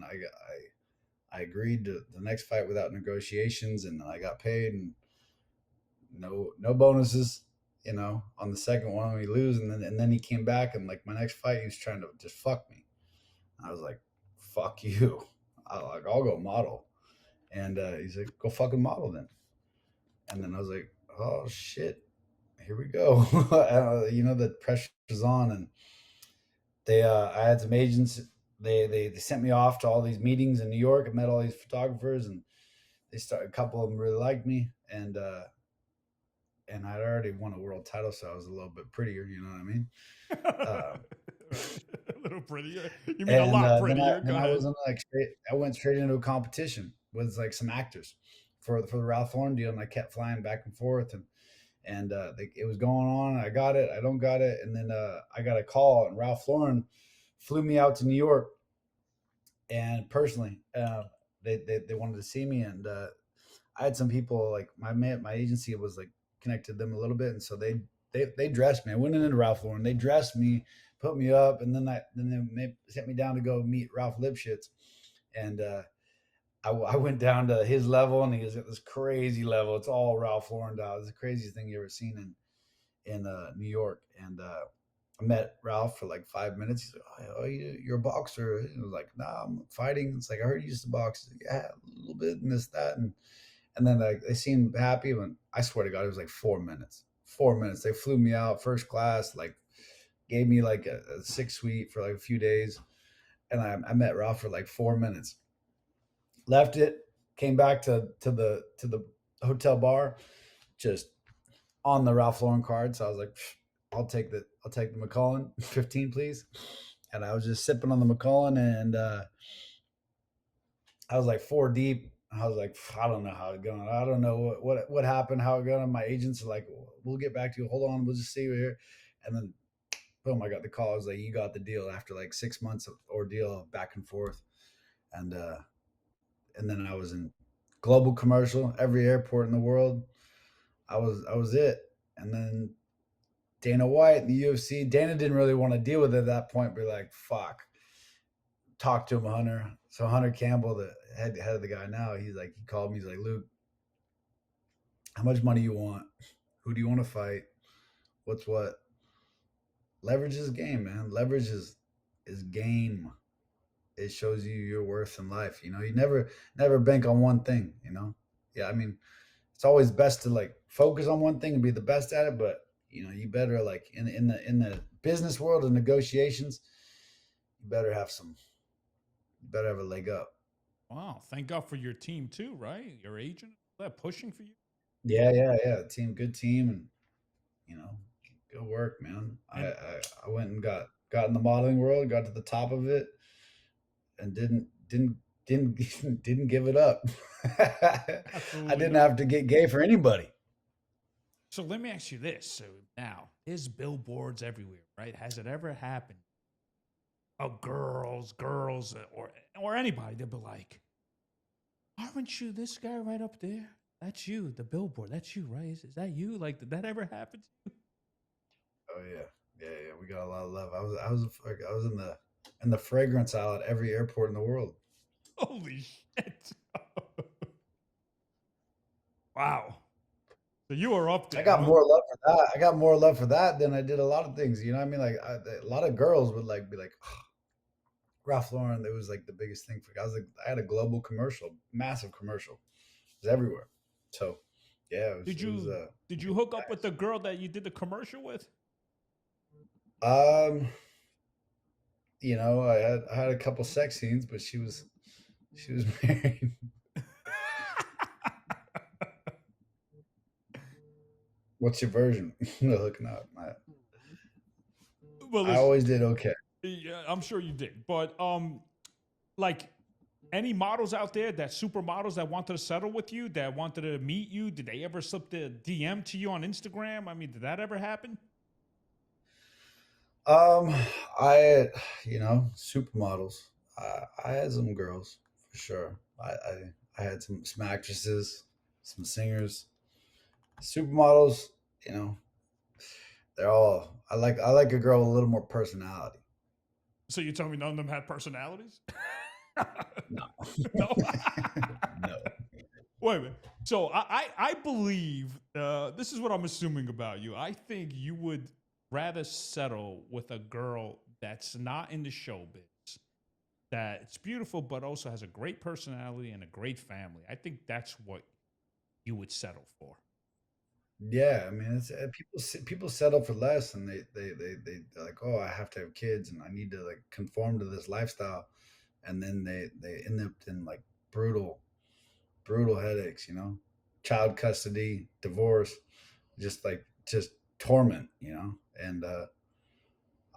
I agreed to the next fight without negotiations, and I got paid, and no bonuses, on the second one we lose, and then he came back, and like my next fight he was trying to just fuck me. I was like, fuck you. I'll go model. And he's like, go fucking model then. And then I was like, oh shit, here we go. The pressure's on, and I had some agents. They sent me off to all these meetings in New York. I met all these photographers, and a couple of them really liked me, and I'd already won a world title, so I was a little bit prettier. You know what I mean? Uh, Right. prettier. You mean a And lot then I prettier. Go then I ahead. was in like I went straight into a competition with like some actors for the Ralph Lauren deal, and I kept flying back and forth, and it was going on. I got it, I don't got it, and then I got a call, and Ralph Lauren flew me out to New York, and personally, they wanted to see me, and I had some people like my agency was like connected them a little bit, and so they dressed me. I went into Ralph Lauren, they dressed me, put me up, and then they sent me down to go meet Ralph Lipschitz, and I went down to his level, and he was at this crazy level. It's all Ralph Lauren doll. It's the craziest thing you ever seen in New York, and I met Ralph for like 5 minutes. He's like, "Oh, you're a boxer?" I was like, "Nah, I'm fighting." It's like, "I heard you used to box." Like, yeah, a little bit and this that, and then like they seemed happy. When I swear to God, it was like 4 minutes. 4 minutes. They flew me out first class. Like gave me like a six suite for like a few days, and I met Ralph for like 4 minutes. Left it, came back to the hotel bar, just on the Ralph Lauren card. So I was like, I'll take the Macallan 15, please. And I was just sipping on the Macallan, and I was like four deep. I was like, I don't know how it's going. I don't know what happened, how it going. My agents are like, we'll get back to you. Hold on, we'll just see you here. And then boom, I got the call. I was like, you got the deal after like 6 months of ordeal back and forth. And then I was in global commercial, every airport in the world. I was it. And then Dana White, the UFC. Dana didn't really want to deal with it at that point, but like, fuck. Talk to him, Hunter. So Hunter Campbell, the head of the guy now, he called me. He's like, Luke, how much money you want? Who do you want to fight? What's what? Leverage is game, man. Leverage is game. It shows you your worth in life. You know, you never bank on one thing. You know, yeah. I mean, it's always best to like focus on one thing and be the best at it, but you better like in the business world of negotiations, you better have some, you better have a leg up. Wow. Thank God for your team too, right? Your agent, that pushing for you. Yeah, yeah, yeah. Team, good team, and you know, good work, man. And I went and got in the modeling world, got to the top of it, and didn't didn't give it up. I absolutely didn't not. have to get gay for anybody. So let me ask you this. So now there's billboards everywhere, right? Has it ever happened? Oh, girls, or anybody, they'll be like, "Aren't you this guy right up there? That's you, the billboard. That's you, right? Is that you? Like, did that ever happen?" Oh yeah, yeah, yeah. We got a lot of love. I was in the fragrance aisle at every airport in the world. Holy shit! Wow. So you were up I there, got huh? more love for that. I got more love for that than I did a lot of things. You know what I mean? Like a lot of girls would like be like, oh, Ralph Lauren. It was like the biggest thing for. I was like, I had a global commercial, massive commercial. It was everywhere. So yeah, Did it was you did you hook up with the girl that you did the commercial with? nice. I had a couple sex scenes, but she was married. What's your version? No, hooking up. Well, I listen, always did okay. yeah, I'm sure you did, but like any models out there that supermodels that wanted to settle with you, that wanted to meet you, did they ever slip the DM to you on Instagram? I mean, did that ever happen? Um, I, supermodels. I had some girls for sure. I had some actresses, some singers, supermodels. You know, they're all. I like a girl with a little more personality. So you tell me none of them had personalities? No, No. no. Wait a minute. So I believe this is what I'm assuming about you. I think you would rather settle with a girl that's not in the showbiz, that it's beautiful, but also has a great personality and a great family. I think that's what you would settle for. Yeah, I mean, it's people settle for less, and they're like, oh, I have to have kids, and I need to like conform to this lifestyle, and then they end up in like brutal headaches, child custody, divorce, just torment, and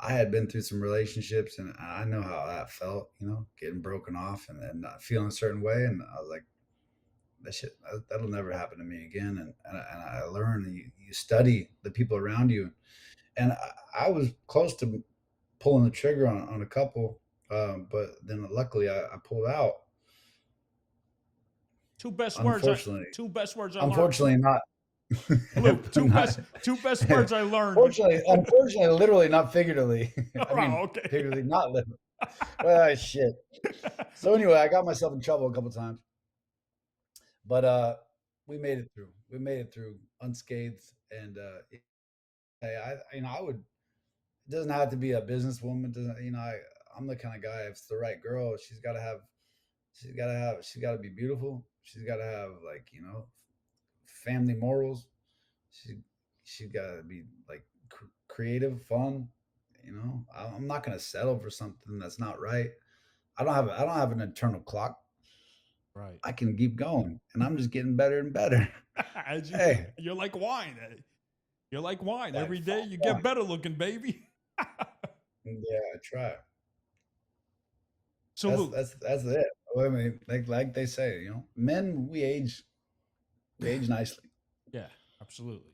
I had been through some relationships, and I know how that felt, getting broken off and not feeling a certain way. And I was like, that shit, that'll never happen to me again. And I learned, and you study the people around you. And I was close to pulling the trigger on a couple, but then luckily I pulled out. Two best words. Unfortunately, Two best words I learned. unfortunately not. Luke, not two best words I learned. unfortunately, literally, not figuratively. I mean, Oh, okay. figuratively, not literally. Well, shit. So anyway, I got myself in trouble a couple times, but we made it through. We made it through unscathed, and I would. It doesn't have to be a businesswoman. Doesn't I'm the kind of guy. If it's the right girl, she's got to be beautiful. She's got to have like family morals. She she's got to be like creative, fun. I'm not gonna settle for something that's not right. I don't have an internal clock. Right. I can keep going, and I'm just getting better and better. As Hey, you're like wine. You're like wine. like Every day fuck you yeah, get better looking, baby. I try. So Luke, That's it. I mean, like they say, men we age nicely. yeah, absolutely.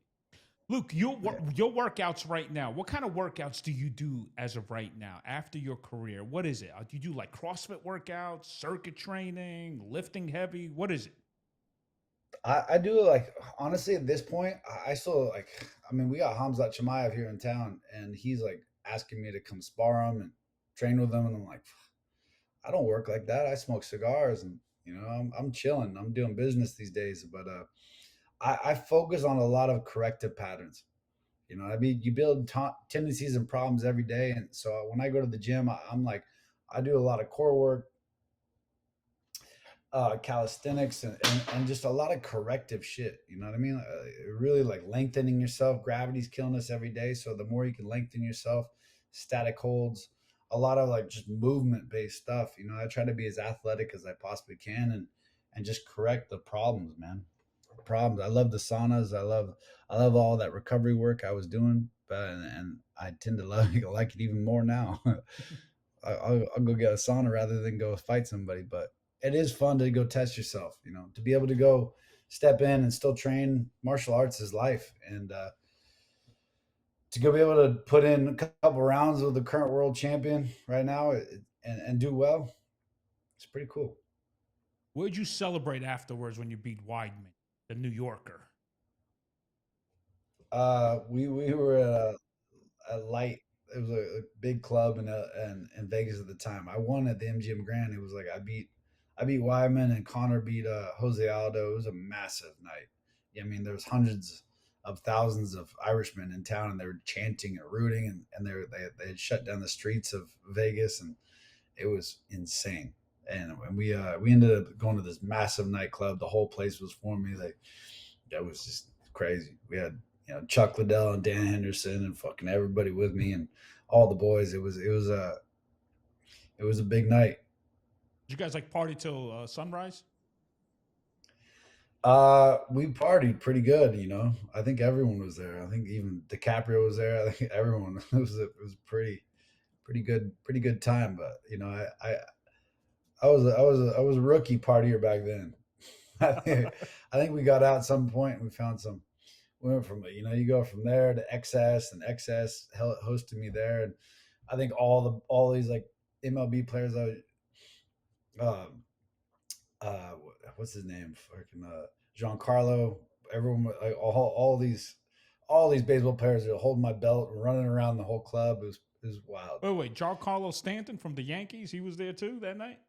Luke, your workouts right now. What kind of workouts do you do as of right now after your career? What is it? Do you do like CrossFit workouts, circuit training, lifting heavy? What is it? I do like honestly at this point, I still like. I mean, we got Hamzat Chimaev here in town, and he's like asking me to come spar him and train with him, and I'm like, I don't work like that. I smoke cigars, and I'm chilling. I'm doing business these days, but I focus on a lot of corrective patterns. I mean, you build tendencies and problems every day, and so when I go to the gym, I'm like, I do a lot of core work, calisthenics, and just a lot of corrective shit. You know what I mean? Really like lengthening yourself. Gravity's killing us every day, so the more you can lengthen yourself, static holds, a lot of like just movement based stuff. I try to be as athletic as I possibly can, and just correct the problems, man. Problems. I love the saunas. I love all that recovery work I was doing, but and I tend to like it even more now. I'll go get a sauna rather than go fight somebody. But it is fun to go test yourself. To be able to go step in and still train. Martial arts is life, and to go be able to put in a couple rounds with the current world champion right now and do well, it's pretty cool. Where'd you celebrate afterwards when you beat Weidman, the New Yorker? We were at a light. It was a big club in Vegas at the time. I won at the MGM Grand. It was like I beat Weidman, and Connor beat Jose Aldo. It was a massive night. I mean, there was hundreds of thousands of Irishmen in town, and they were chanting and rooting, and they had shut down the streets of Vegas, and it was insane. And we ended up going to this massive nightclub. The whole place was for me. Like that was just crazy. We had Chuck Liddell and Dan Henderson and fucking everybody with me and all the boys. It was a big night. Did you guys like party till sunrise? We partied pretty good. I think everyone was there. I think even DiCaprio was there. I think everyone it was pretty good time. But I was a rookie partier back then. I think we got out at some point and we found some. We went from you go from there to XS, and XS hosted me there, and I think all these like MLB players, uh, uh, what's his name, fucking Giancarlo, everyone, like all these baseball players are holding my belt and running around the whole club. It was wild. Wait, Giancarlo Stanton from the Yankees, he was there too that night?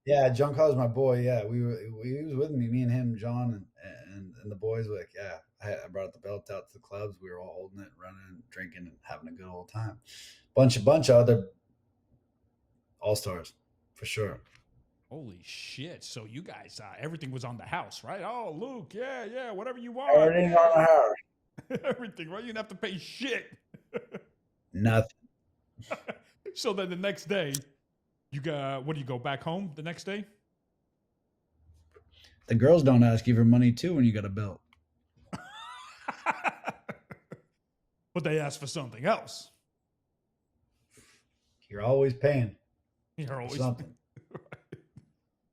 Yeah, Giancarlo's my boy. Yeah, he was with me and John and the boys were like, yeah, I brought the belt out to the clubs. We were all holding it, running, drinking, and having a good old time. Bunch of other all stars for sure. Holy shit. So you guys, everything was on the house, right? Oh, Luke, yeah, whatever you want. Everything on the Yeah. house. Everything, right? You didn't have to pay shit. Nothing. So then the next day, you got, what do you go back home the next day? The girls don't ask you for money too when you got a belt. But they asked for something else. You're always paying You're for always something.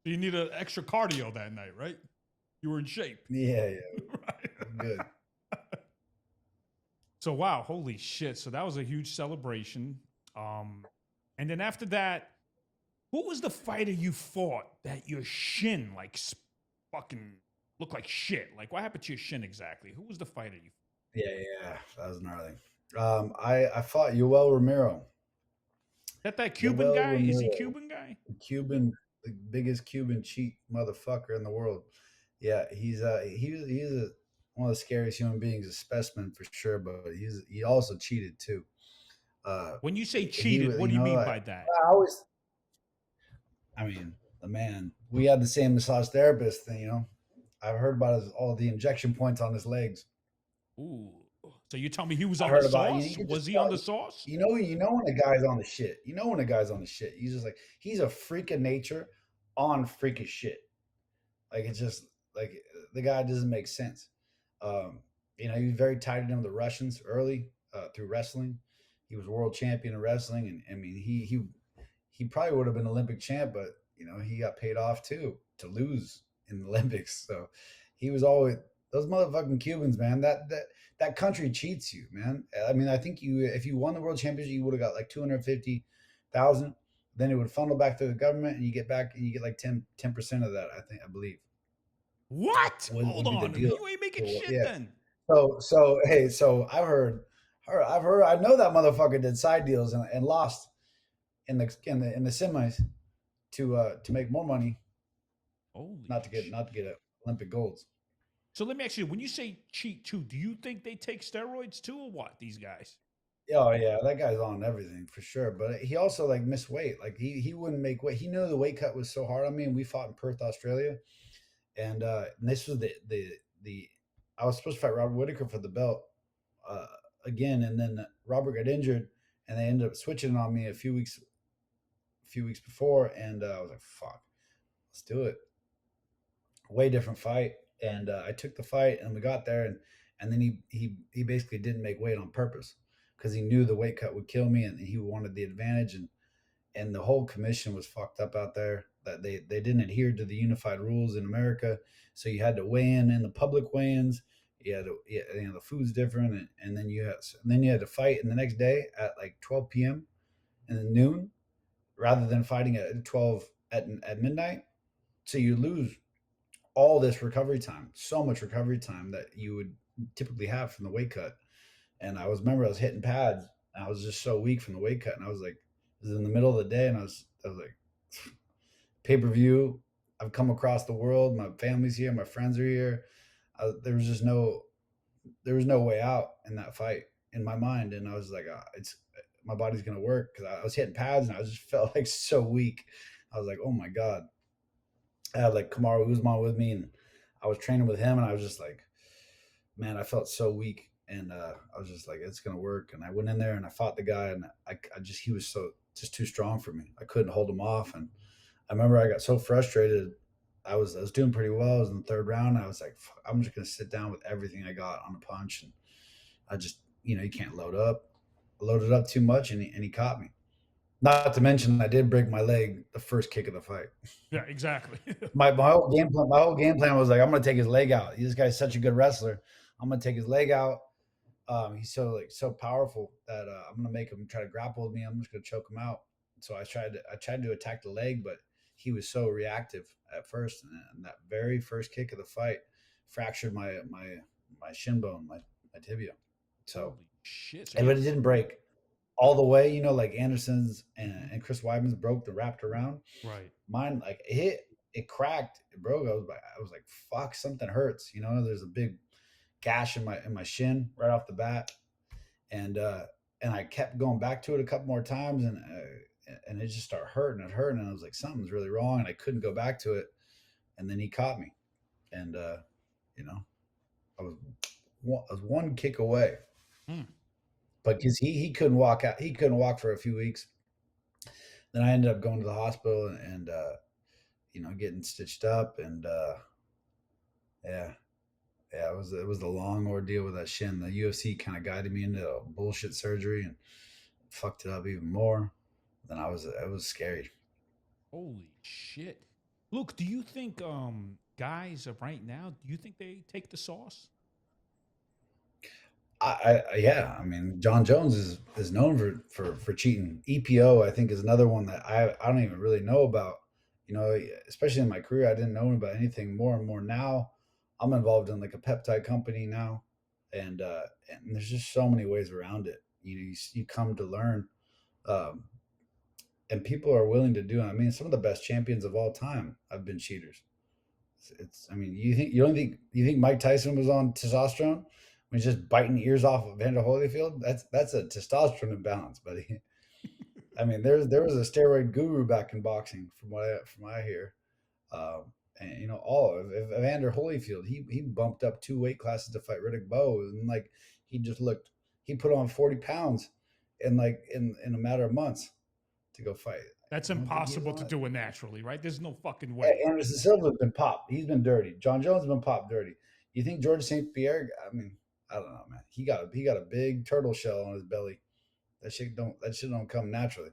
you need an extra cardio that night, right? You were in shape. Yeah, yeah, Right. good. So wow, holy shit. So that was a huge celebration. And then after that, who was the fighter you fought that your shin like fucking looked like shit? Like what happened to your shin exactly? Who was the fighter you Yeah, yeah, that was gnarly. I fought Yoel Romero. that Cuban Yoel guy? Is he Romero, Cuban guy? Cuban, the biggest Cuban cheat motherfucker in the world. Yeah, he's one of the scariest human beings, a specimen for sure. But he also cheated too. When you say He cheated, was, what do you mean by that? I always, I mean, the man. We had the same massage therapist thing. I've heard about all the injection points on his legs. Ooh. So you tell me he was I on the heard about you sauce? can just Was he tell. on the sauce? You know when a guy's on the shit. You know when a guy's on the shit. He's just like he's a freak of nature on freakish shit. Like it's just like the guy doesn't make sense. Um, he was very tied into the Russians early through wrestling. He was world champion in wrestling, and I mean he probably would have been Olympic champ, but he got paid off too to lose in the Olympics. So he was always those motherfucking Cubans, man. That country cheats you, man. I mean, I think if you won the world championship, you would have got like 250,000. Then it would funnel back to the government, and you get like 10% of that. I believe What? Hold would be the on. deal. You ain't making So, shit yeah. then. So hey, so I know that motherfucker did side deals and lost in the semis to make more money, Holy not to get shit. Olympic golds. So let me ask you, when you say cheat too, do you think they take steroids too or what, these guys? Oh yeah, that guy's on everything for sure. But he also like missed weight. Like he wouldn't make weight. He knew the weight cut was so hard on me. And we fought in Perth, Australia, and this was the I was supposed to fight Robert Whitaker for the belt uh, again, and then Robert got injured, and they ended up switching on me a few weeks before, and I was like, "Fuck, let's do it." Way different fight, and I took the fight, and we got there, and then he basically didn't make weight on purpose because he knew the weight cut would kill me, and he wanted the advantage, and the whole commission was fucked up out there. That they didn't adhere to the unified rules in America, so you had to weigh in the public weigh-ins. The food's different, and then you had to fight, and the next day at like 12 p.m. and then noon, rather than fighting at 12 at midnight. So you lose all this recovery time, so much recovery time that you would typically have from the weight cut. And I was hitting pads, and I was just so weak from the weight cut, and I was like, it was in the middle of the day, and I was like, pay per view. I've come across the world. My family's here. My friends are here. There was no way out in that fight in my mind, and I was like, it's my body's gonna work because I was hitting pads, and I just felt like so weak. I was like, oh my god. I had like Kamaru Usman with me, and I was training with him, and I was just like, man, I felt so weak, and I was just like, it's gonna work. And I went in there and I fought the guy, and I just he was so just too strong for me. I couldn't hold him off, and I remember I got so frustrated. I was doing pretty well. I was in the third round. I was like, fuck, I'm just gonna sit down with everything I got on a punch, and I just you can't load up. I loaded up too much, and he caught me. Not to mention, I did break my leg the first kick of the fight. Yeah, exactly. My whole game plan was like, I'm gonna take his leg out. This guy's such a good wrestler. I'm gonna take his leg out. He's so powerful that I'm gonna make him try to grapple with me. I'm just gonna choke him out. So I tried to attack the leg, but he was so reactive at first, and that very first kick of the fight fractured my shin bone, my tibia. So, Holy shit. So but you it didn't break all the way. Like Anderson's and Chris Weidman's broke the wrapped around. right. Mine like it cracked, it broke. I was like, fuck, something hurts. There's a big gash in my shin right off the bat, and I kept going back to it a couple more times, and it just started hurting and hurting, and I was like, something's really wrong, and I couldn't go back to it, and then he caught me, and you know, I was one kick away, Hmm. but because he couldn't walk out, he couldn't walk for a few weeks. Then I ended up going to the hospital and getting stitched up, and yeah, yeah, it was a long ordeal with that shin. The UFC kind of guided me into a bullshit surgery and fucked it up even more. then it was scary. Holy shit. Luke, do you think guys of right now, do you think they take the sauce? Yeah, I mean, John Jones is known for cheating. EPO, I think, is another one that I don't even really know about. You know, especially in my career, I didn't know about anything. More and more now, I'm involved in like a peptide company now, and there's just so many ways around it. You come to learn, um, and people are willing to do it. I mean, some of the best champions of all time have been cheaters. I mean, you think Mike Tyson was on testosterone when he's just biting ears off of Vander Holyfield? That's a testosterone imbalance, buddy. I mean, there was a steroid guru back in boxing, from what I hear. And you know, all of Evander Holyfield, he bumped up 2 weight classes to fight Riddick Bowe, and like he just looked, he put on 40 pounds in in a matter of months to go fight. That's You don't think he's impossible on to it? do it naturally, right? There's no fucking way. Anderson Silva's been popped. He's been dirty. John Jones has been popped dirty. You think George St. Pierre? I mean, I don't know, man. He got a big turtle shell on his belly. That shit don't come naturally.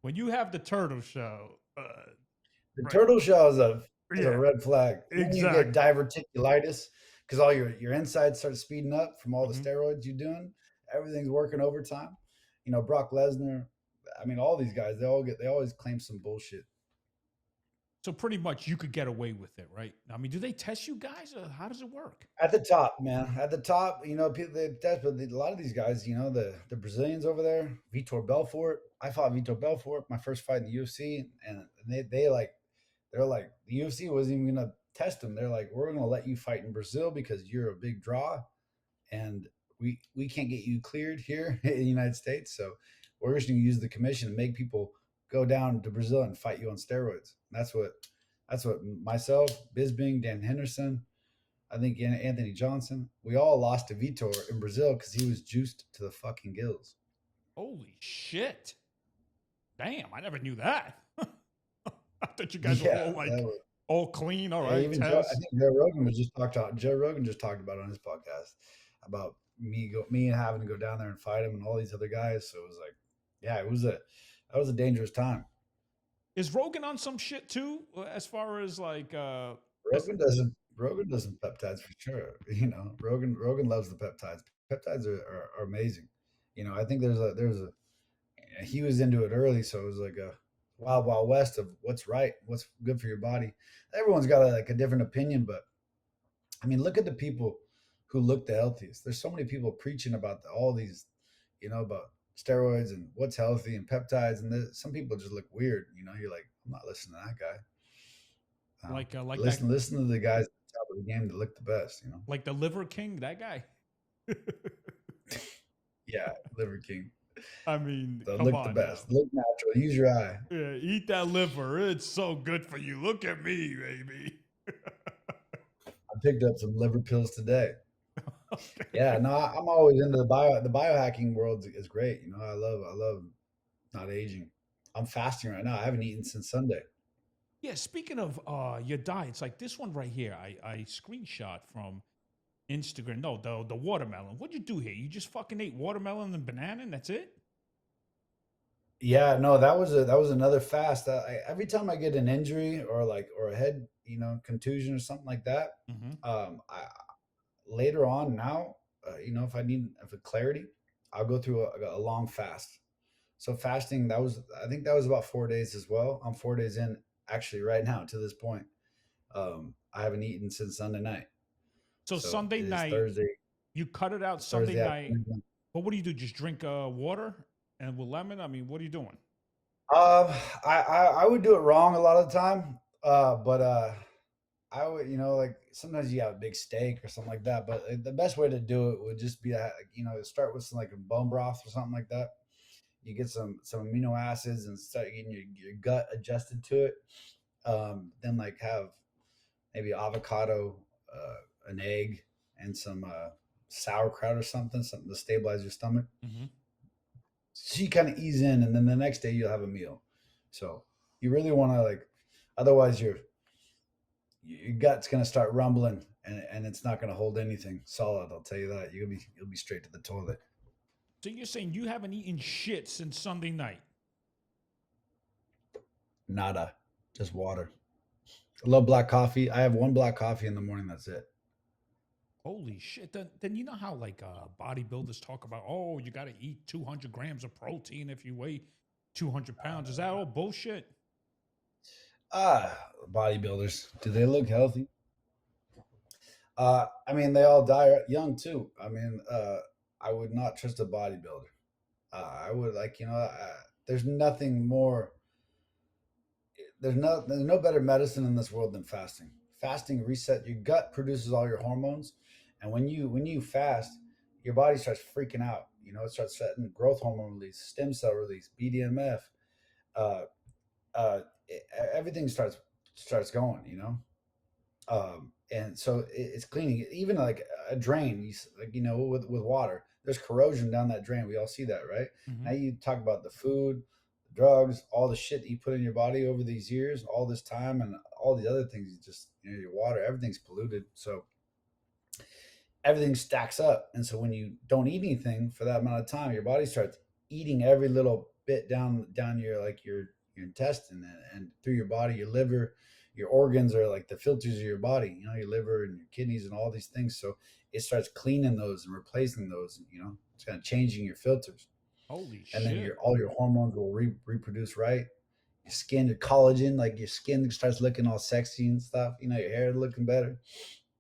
When you have the turtle show, The right? turtle shell is a Yeah, red flag. Then you get exactly. diverticulitis because all your insides start speeding up from all the Hmm. steroids you're doing. Everything's working overtime. You know, Brock Lesnar. I mean, all these guys, they always claim some bullshit. So pretty much you could get away with it, right? I mean, do they test you guys, or how does it work? At the top, man. At the top, you know, people that's but a lot of these guys, you know, the Brazilians over there, Vitor Belfort. I fought Vitor Belfort my first fight in the UFC, and they're like the UFC wasn't even gonna test him. They're like, we're gonna let you fight in Brazil because you're a big draw, and we can't get you cleared here in the United States. So we're just gonna use the commission to make people go down to Brazil and fight you on steroids. And that's what myself, Bisbing, Dan Henderson, I think Anthony Johnson. We all lost to Vitor in Brazil because he was juiced to the fucking gills. Holy shit! Damn, I never knew that. I thought you guys were Yeah, all that like was. all clean. All Yeah, right, even Joe. I Tez. think Joe Rogan just talked about it on his podcast about me and having to go down there and fight him and all these other guys. So it was like, yeah, that was a dangerous time. Is Rogan on some shit too? As far as like, as Rogan doesn't peptides for sure. You know, Rogan loves the peptides. Peptides are amazing. You know, I think there's a he was into it early, so it was like a wild west of what's right, what's good for your body. Everyone's got like a different opinion, but I mean, look at the people who look the healthiest. There's so many people preaching about all these, you know, about steroids and what's healthy and peptides, and some people just look weird. You know, you're like, I'm not listening to that guy. like that, Listen to the guys at the top of the game that look the best. You know, like the Liver King, that guy. yeah, Liver King, I mean, the come look the on now. best, look natural, use your eye. Yeah, eat that liver. It's so good for you. Look at me, baby. I picked up some liver pills today. Yeah, Okay. no, I'm always into the biohacking world is great. You know, I love not aging. I'm fasting right now. I haven't eaten since Sunday. Yeah, speaking of your diets, like this one right here, I screenshot from Instagram. No, the watermelon. What'd you do here? You just fucking ate watermelon and banana, and that's it? Yeah, no, that was another fast. Every time I get an injury or or a head, you know, contusion or something like that, Mm-hmm. I later on now, you know, if I need for clarity, I'll go through a long fast. So fasting, I think that was about 4 days as well. I'm 4 days in actually right now to this point. I haven't eaten since Sunday night. So So Sunday it is night, Thursday. you cut it out It's Sunday Thursday night. afternoon. But what do you do? Just drink water and with lemon? I mean, what are you doing? I would do it wrong a lot of the time. But I would, you know, like sometimes you have a big steak or something like that. But the best way to do it would just be, you know, start with some like a bone broth or something like that. You get some amino acids and start getting your gut adjusted to it. Then like have maybe avocado, an egg, and some sauerkraut or something to stabilize your stomach. Mm-hmm. So you kind of ease in, and then the next day you'll have a meal. So you really want to like, otherwise your gut's gonna start rumbling, and it's not gonna hold anything solid. I'll tell you that. You'll be straight to the toilet. So you're saying you haven't eaten shit since Sunday night? Nada, just water. I love black coffee. I have one black coffee in the morning. That's it. Holy shit! Then you know how like bodybuilders talk about, oh, you got to eat 200 grams of protein if you weigh 200 pounds. Is that all bullshit? Bodybuilders. Do they look healthy? I mean, they all die young too. I mean, I would not trust a bodybuilder. I would like, there's nothing more. There's no better medicine in this world than fasting. Fasting reset your gut, produces all your hormones, and when you fast, your body starts freaking out. It starts setting growth hormone release, stem cell release, BDMF. Uh, Everything starts going. And so it's cleaning even like a drain, like, with water, there's corrosion down that drain. We all see that, right? Now Hmm. you talk about the food, the drugs, all the shit that you put in your body over these years, all this time, and all these other things. You just, your water, everything's polluted, so everything stacks up. And so when you don't eat anything for that amount of time, your body starts eating every little bit down your, like, your intestine, and through your body, your liver, your organs are like the filters of your body, your liver and your kidneys and all these things. So it starts cleaning those and replacing those, and it's kind of changing your filters. Holy And then shit! all your hormones will reproduce right. Your skin, your collagen, like your skin starts looking all sexy and stuff. Your hair looking better.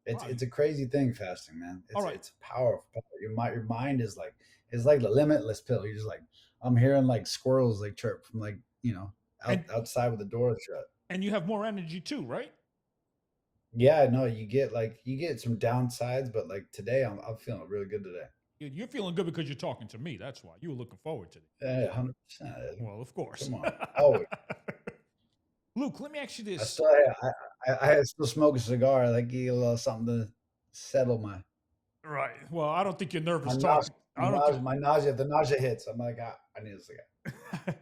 It's Right. a crazy thing, fasting, man. All It's right. it's powerful. Your mind is like, it's like the limitless pill. You're just like, I'm hearing like squirrels like chirp from, like, And outside with the door shut. and you have more energy too, right? Yeah, no, you get some downsides, but like today, I'm feeling really good today. You're feeling good because you're talking to me. That's why you were looking forward to this. Yeah, 100%. Well, of course. Come on, always. Luke, let me ask you I this. still, I still smoke a cigar, like, get a little something to settle Right. Well, I don't think you're my nervous nausea, talking. I don't think. my nausea. If the nausea hits, I'm like, I need a cigar.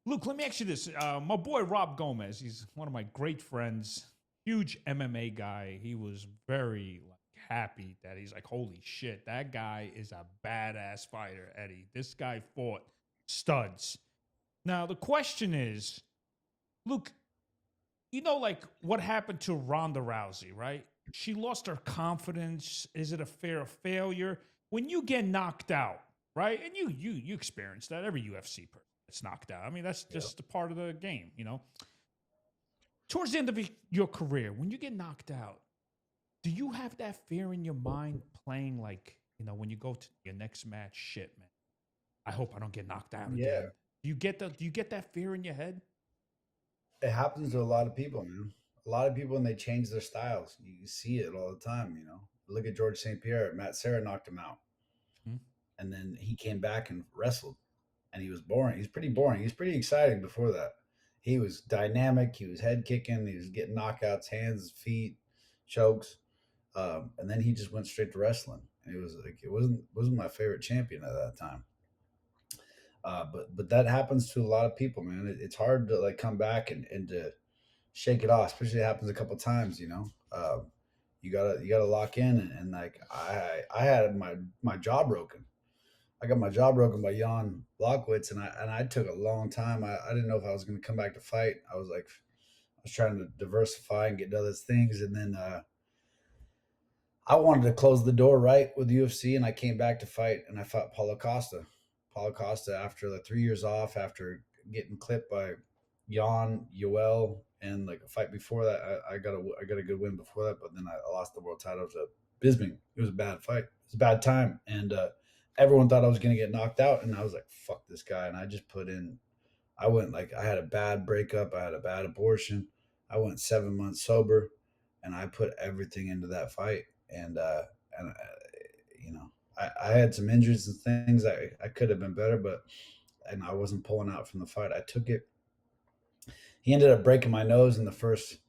Luke, let me ask you this. My boy Rob Gomez, he's one of my great friends, huge MMA guy. He was very like happy that he's like, holy shit, that guy is a badass fighter, Eddie. This guy fought studs. Now the question is, Luke, you know, like what happened to Ronda Rousey, right? She lost her confidence. Is it a fair failure? When you get knocked out, right? And you experience that. Every UFC person gets knocked out. I mean, that's Yeah. just a part of the game, you know. Towards the end of your career, when you get knocked out, do you have that fear in your mind playing like, you know, when you go to your next match, shit, man, I hope I don't get knocked out Yeah. again. Do you get that fear in your head? It happens to a lot of people, man. A lot of people, when they change their styles, you see it all the time. Look at George St. Pierre. Matt Serra knocked him out, Hmm? and then he came back and wrestled, and he was boring. He's pretty boring. He's pretty exciting before that. He was dynamic. He was head kicking. He was getting knockouts, hands, feet, chokes, and then he just went straight to wrestling. And it was like, it wasn't my favorite champion at that time. But that happens to a lot of people, man. It's hard to like come back and to shake it off, especially it happens a couple times. You gotta lock in, and like I had my jaw broken. I got my jaw broken by Jan Blachowicz, and I took a long time. I didn't know if I was going to come back to fight. I was trying to diversify and get to other things, and then I wanted to close the door right with UFC, and I came back to fight, and I fought Paulo Costa. Paulo Costa, after the 3 years off, after getting clipped by Jan, Yoel, and like a fight before that, I got a good win before that, but then I lost the world title to Bisbing. It was a bad fight. It was a bad time, and everyone thought I was going to get knocked out, and I was like, "Fuck this guy," and I just put in. I went, like, I had a bad breakup. I had a bad abortion. I went 7 months sober, and I put everything into that fight. And you know, I had some injuries and things. I could have been better, but and I wasn't pulling out from the fight. I took it. He ended up breaking my nose in the first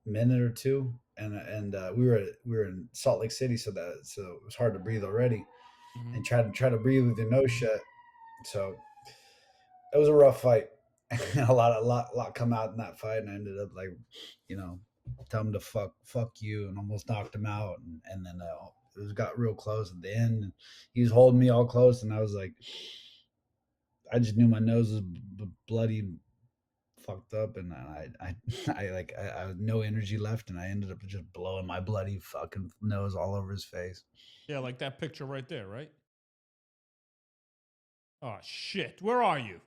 minute or two, and we were in Salt Lake City, so it was hard to breathe already, Hmm. and try to breathe with your nose shut. So it was a rough fight. A lot come out in that fight, and I ended up, like, you know, tell him to fuck you, and almost knocked him out, and then it was got real close at the end. And he was holding me all close, and I was like, I just knew my nose was bloody, fucked up, and I had no energy left, and I ended up just blowing my bloody fucking nose all over his face. Yeah, like that picture right there, right? Oh shit! Where are you?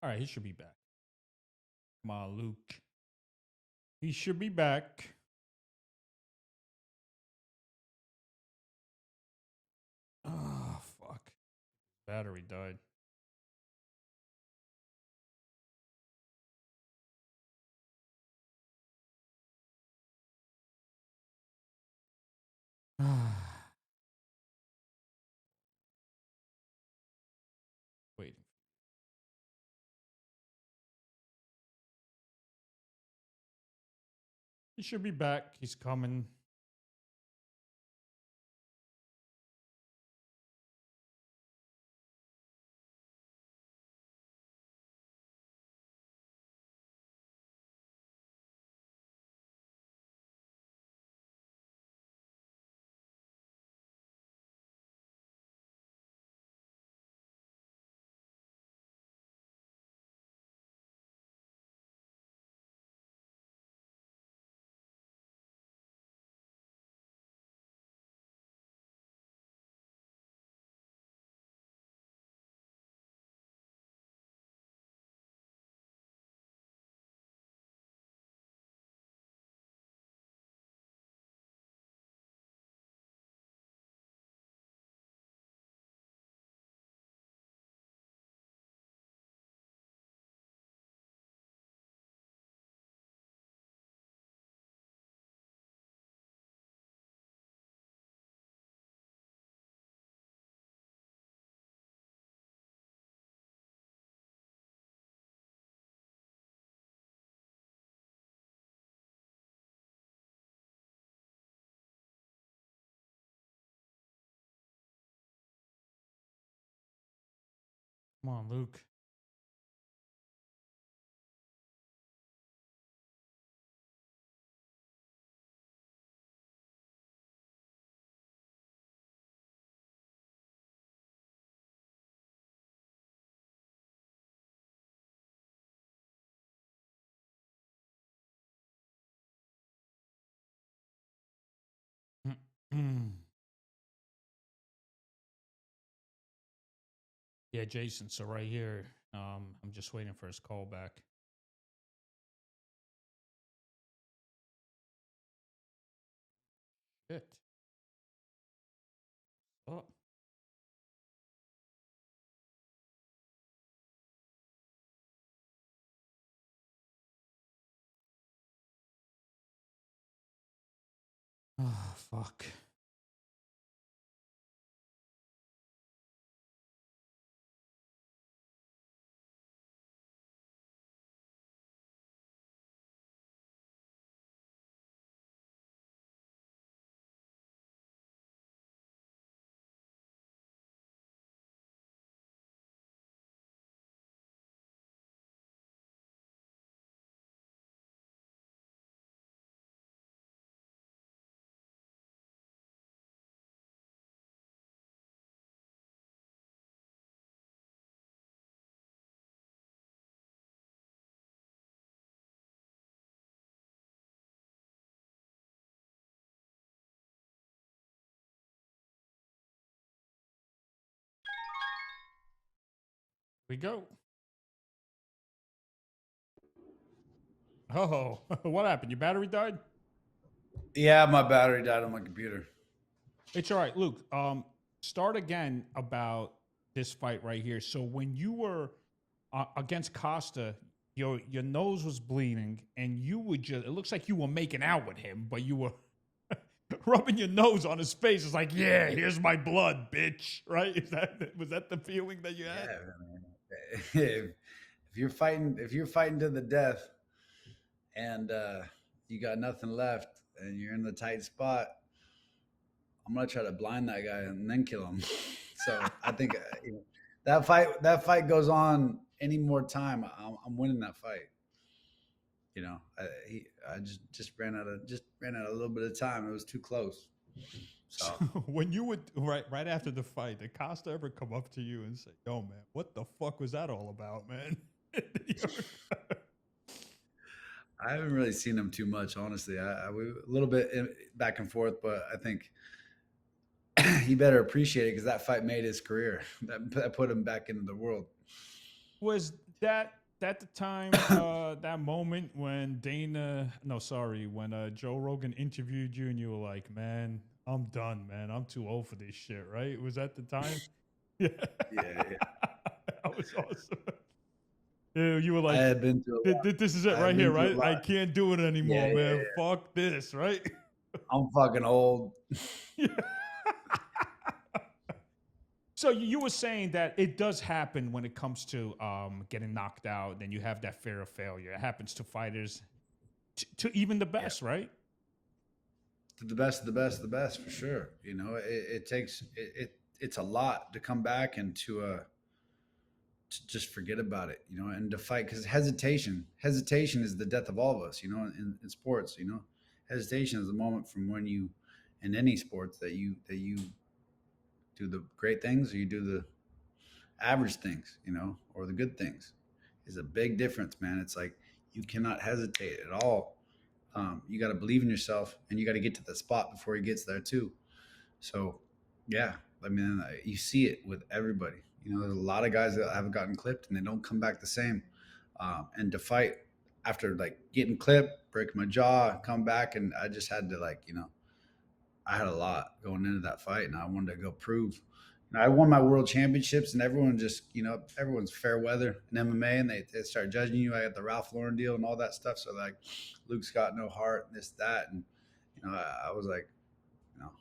All right, he should be back. Come on, Luke. He should be back. Oh fuck! Battery died. Waiting. He should be back. He's coming. Come on, Luke. Yeah, Jason. So right here, I'm just waiting for his call back. Shit. Oh. Oh, fuck. We go. Oh, what happened? Your battery died? Yeah, my battery died on my computer. It's all right, Luke. Start again about this fight right here. So when you were against Costa, your nose was bleeding, and you would just—it looks like you were making out with him, but you were rubbing your nose on his face. It's like, yeah, here's my blood, bitch. Right? Was that the feeling that you had? Yeah, man. If you're fighting to the death, and you got nothing left, and you're in the tight spot, I'm gonna try to blind that guy and then kill him. So I think that fight goes on any more time, I'm winning that fight. I just ran out of a little bit of time. It was too close. So When you would right after the fight, did Costa ever come up to you and say, "Yo, man, what the fuck was that all about, man?" I haven't really seen him too much, honestly. We a little bit back and forth, but I think he better appreciate it because that fight made his career. That put him back into the world. Was that at the time, that moment when when Joe Rogan interviewed you and you were like, "Man, I'm done, man. I'm too old for this shit," right? Was that the time? Yeah. Yeah, yeah. That was awesome. Yeah, you were I like, had been through a lot. This is it I had right here, been through a right? I lot. can't do it Yeah, anymore, yeah, man. yeah. Fuck this, right?" I'm fucking old. Yeah. So you were saying that it does happen when it comes to getting knocked out, then you have that fear of failure. It happens to fighters, to even the Yeah, best, right? the best, the best, the best for sure. You know, it takes it's a lot to come back and to just forget about it. You know, and to fight because hesitation is the death of all of us. You know, in sports, you know, hesitation is the moment from when you in any sports that you do the great things or you do the average things, you know, or the good things is a big difference, man. It's like you cannot hesitate at all. You got to believe in yourself and you got to get to the spot before he gets there too. So, yeah, I mean, you see it with everybody. You know, there's a lot of guys that have gotten clipped and they don't come back the same. And to fight after like getting clipped, breaking my jaw, come back, and I just had to like, you know, I had a lot going into that fight, and I wanted to go prove. You know, I won my world championships, and everyone just, you know, everyone's fair weather in MMA, and they start judging you. I got the Ralph Lauren deal and all that stuff. So like, Luke's got no heart, and this that, and you know, I was like, you know,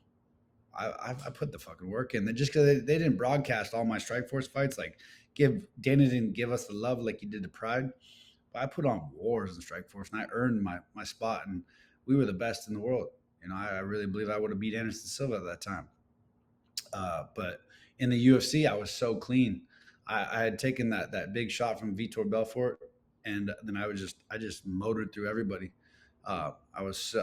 I put the fucking work in. They just because they didn't broadcast all my Strikeforce fights, like Dana didn't give us the love like he did to Pride. But I put on wars in Strikeforce, and I earned my spot, and we were the best in the world. You know, I really believe I would have beat Anderson Silva at that time. But in the UFC, I was so clean. I had taken that big shot from Vitor Belfort, and then I just motored through everybody. I was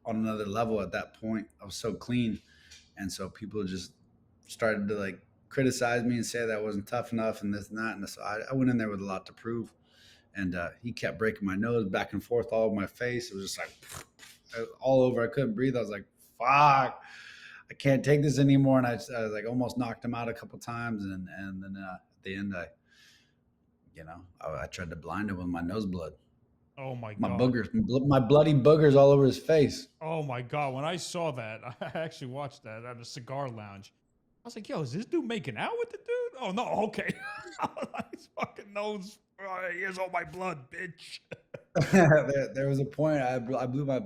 on another level at that point. I was so clean, and so people just started to like criticize me and say that I wasn't tough enough and this and that. And so I went in there with a lot to prove, and he kept breaking my nose back and forth all over my face. It was just like all over. I couldn't breathe. I was like, "Fuck, I can't take this anymore." And I was like almost knocked him out a couple times, and then at the end, I tried to blind him with my nose blood, Oh my my god. boogers, my bloody boogers all over his face. Oh my god. When I saw that, I actually watched that at a cigar lounge. I was like, "Yo, is this dude making out with the dude?" Oh no, okay. His fucking nose. Oh, here's all my blood, bitch. There was a point I blew my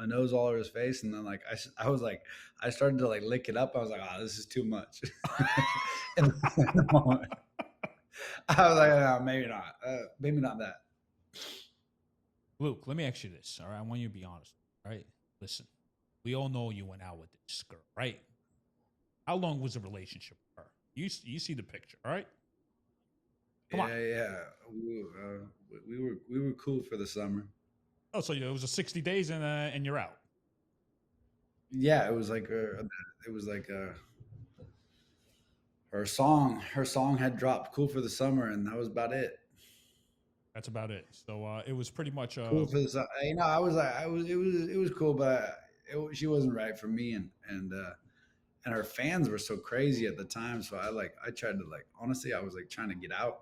nose all over his face, and then like I was like I started to like lick it up. I was like, "Oh, this is too much." in the moment, I was like, "No, maybe not that." Luke, let me ask you this. All right, I want you to be honest. All right, listen. We all know you went out with this girl, right? How long was the relationship with her? You see the picture, all right? Come on. Yeah, yeah. We were cool for the summer. Oh, so it was a 60 days and you're out. Yeah, it was like her song had dropped "Cool for the Summer," and that was about it. That's about it. So it was pretty much Cool for the summer. You know, I was like, it was cool, but she wasn't right for me, and her fans were so crazy at the time. So I tried to like honestly, I was like trying to get out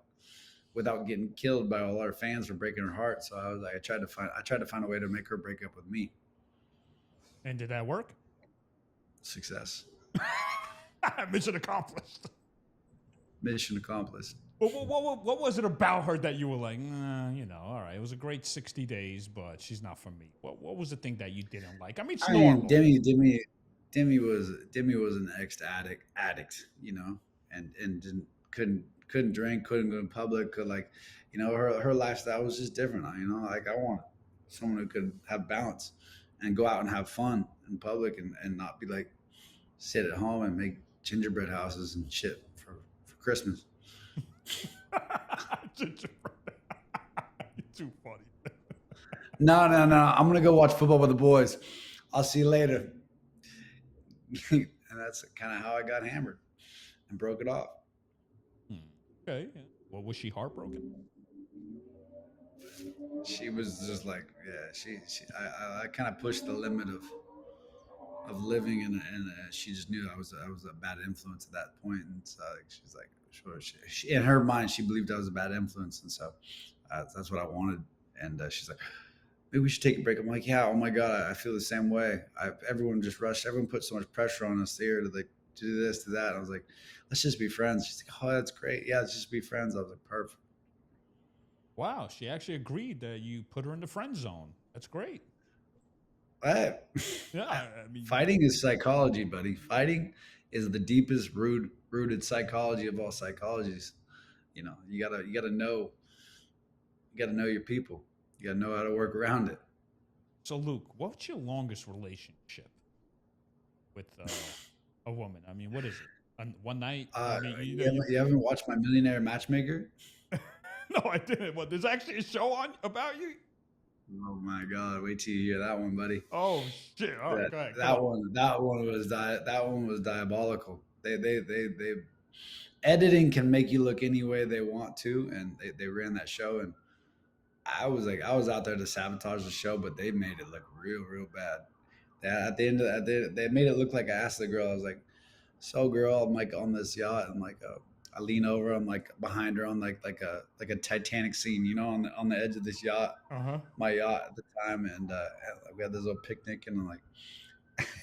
without getting killed by all our fans for breaking her heart. So I was like, I tried to find a way to make her break up with me. and did that work? Success, Mission accomplished. mission accomplished. What was it about her that you were like, all right, it was a great 60 days, but she's not for me? What was the thing that you didn't like? I mean, it's I mean, normal. Demi was an ex addict, you know, and couldn't drink, couldn't go in public, could like, you know, her lifestyle was just different. You know, like I want someone who could have balance and go out and have fun in public and not be like sit at home and make gingerbread houses and shit for Christmas. Gingerbread. You're too funny. No, no, no. I'm gonna go watch football with the boys. I'll see you later. and that's kind of how I got hammered and broke it off. Hmm. Okay. Yeah. Well, was she heartbroken? She was just like, yeah, I kind of pushed the limit of living, and she just knew I was a bad influence at that point, and so like, she's like, sure, in her mind, she believed I was a bad influence, and so that's what I wanted. And she's like, maybe we should take a break. I'm like, yeah, oh my god, I feel the same way. Everyone just rushed. Everyone put so much pressure on us here to like to do this, to that. I was like, let's just be friends. She's like, oh, that's great. Yeah, let's just be friends. I was like, perfect. Wow, she actually agreed that you put her in the friend zone. That's great. I, Yeah, I mean, fighting is psychology, buddy. Fighting is the deepest rooted psychology of all psychologies. You know, you gotta know your people. You gotta know how to work around it. so Luke, what's your longest relationship with a woman? I mean, what is it? One night? I mean, You haven't watched my Millionaire Matchmaker? no, I didn't. What? There's actually a show on about you? Oh my god! Wait till you hear that one, buddy. Oh shit! All right, That go ahead. Come on. that one was diabolical. They editing can make you look any way they want to, and they ran that show, and I was out there to sabotage the show, but they made it look real bad. At the end of that, they made it look like I asked the girl. I was like, "So, girl, I'm like on this yacht. I'm like, I lean over. I'm like behind her on like a Titanic scene, you know, on the edge of this yacht, Uh huh. my yacht at the time, and we had this little picnic, and I'm like,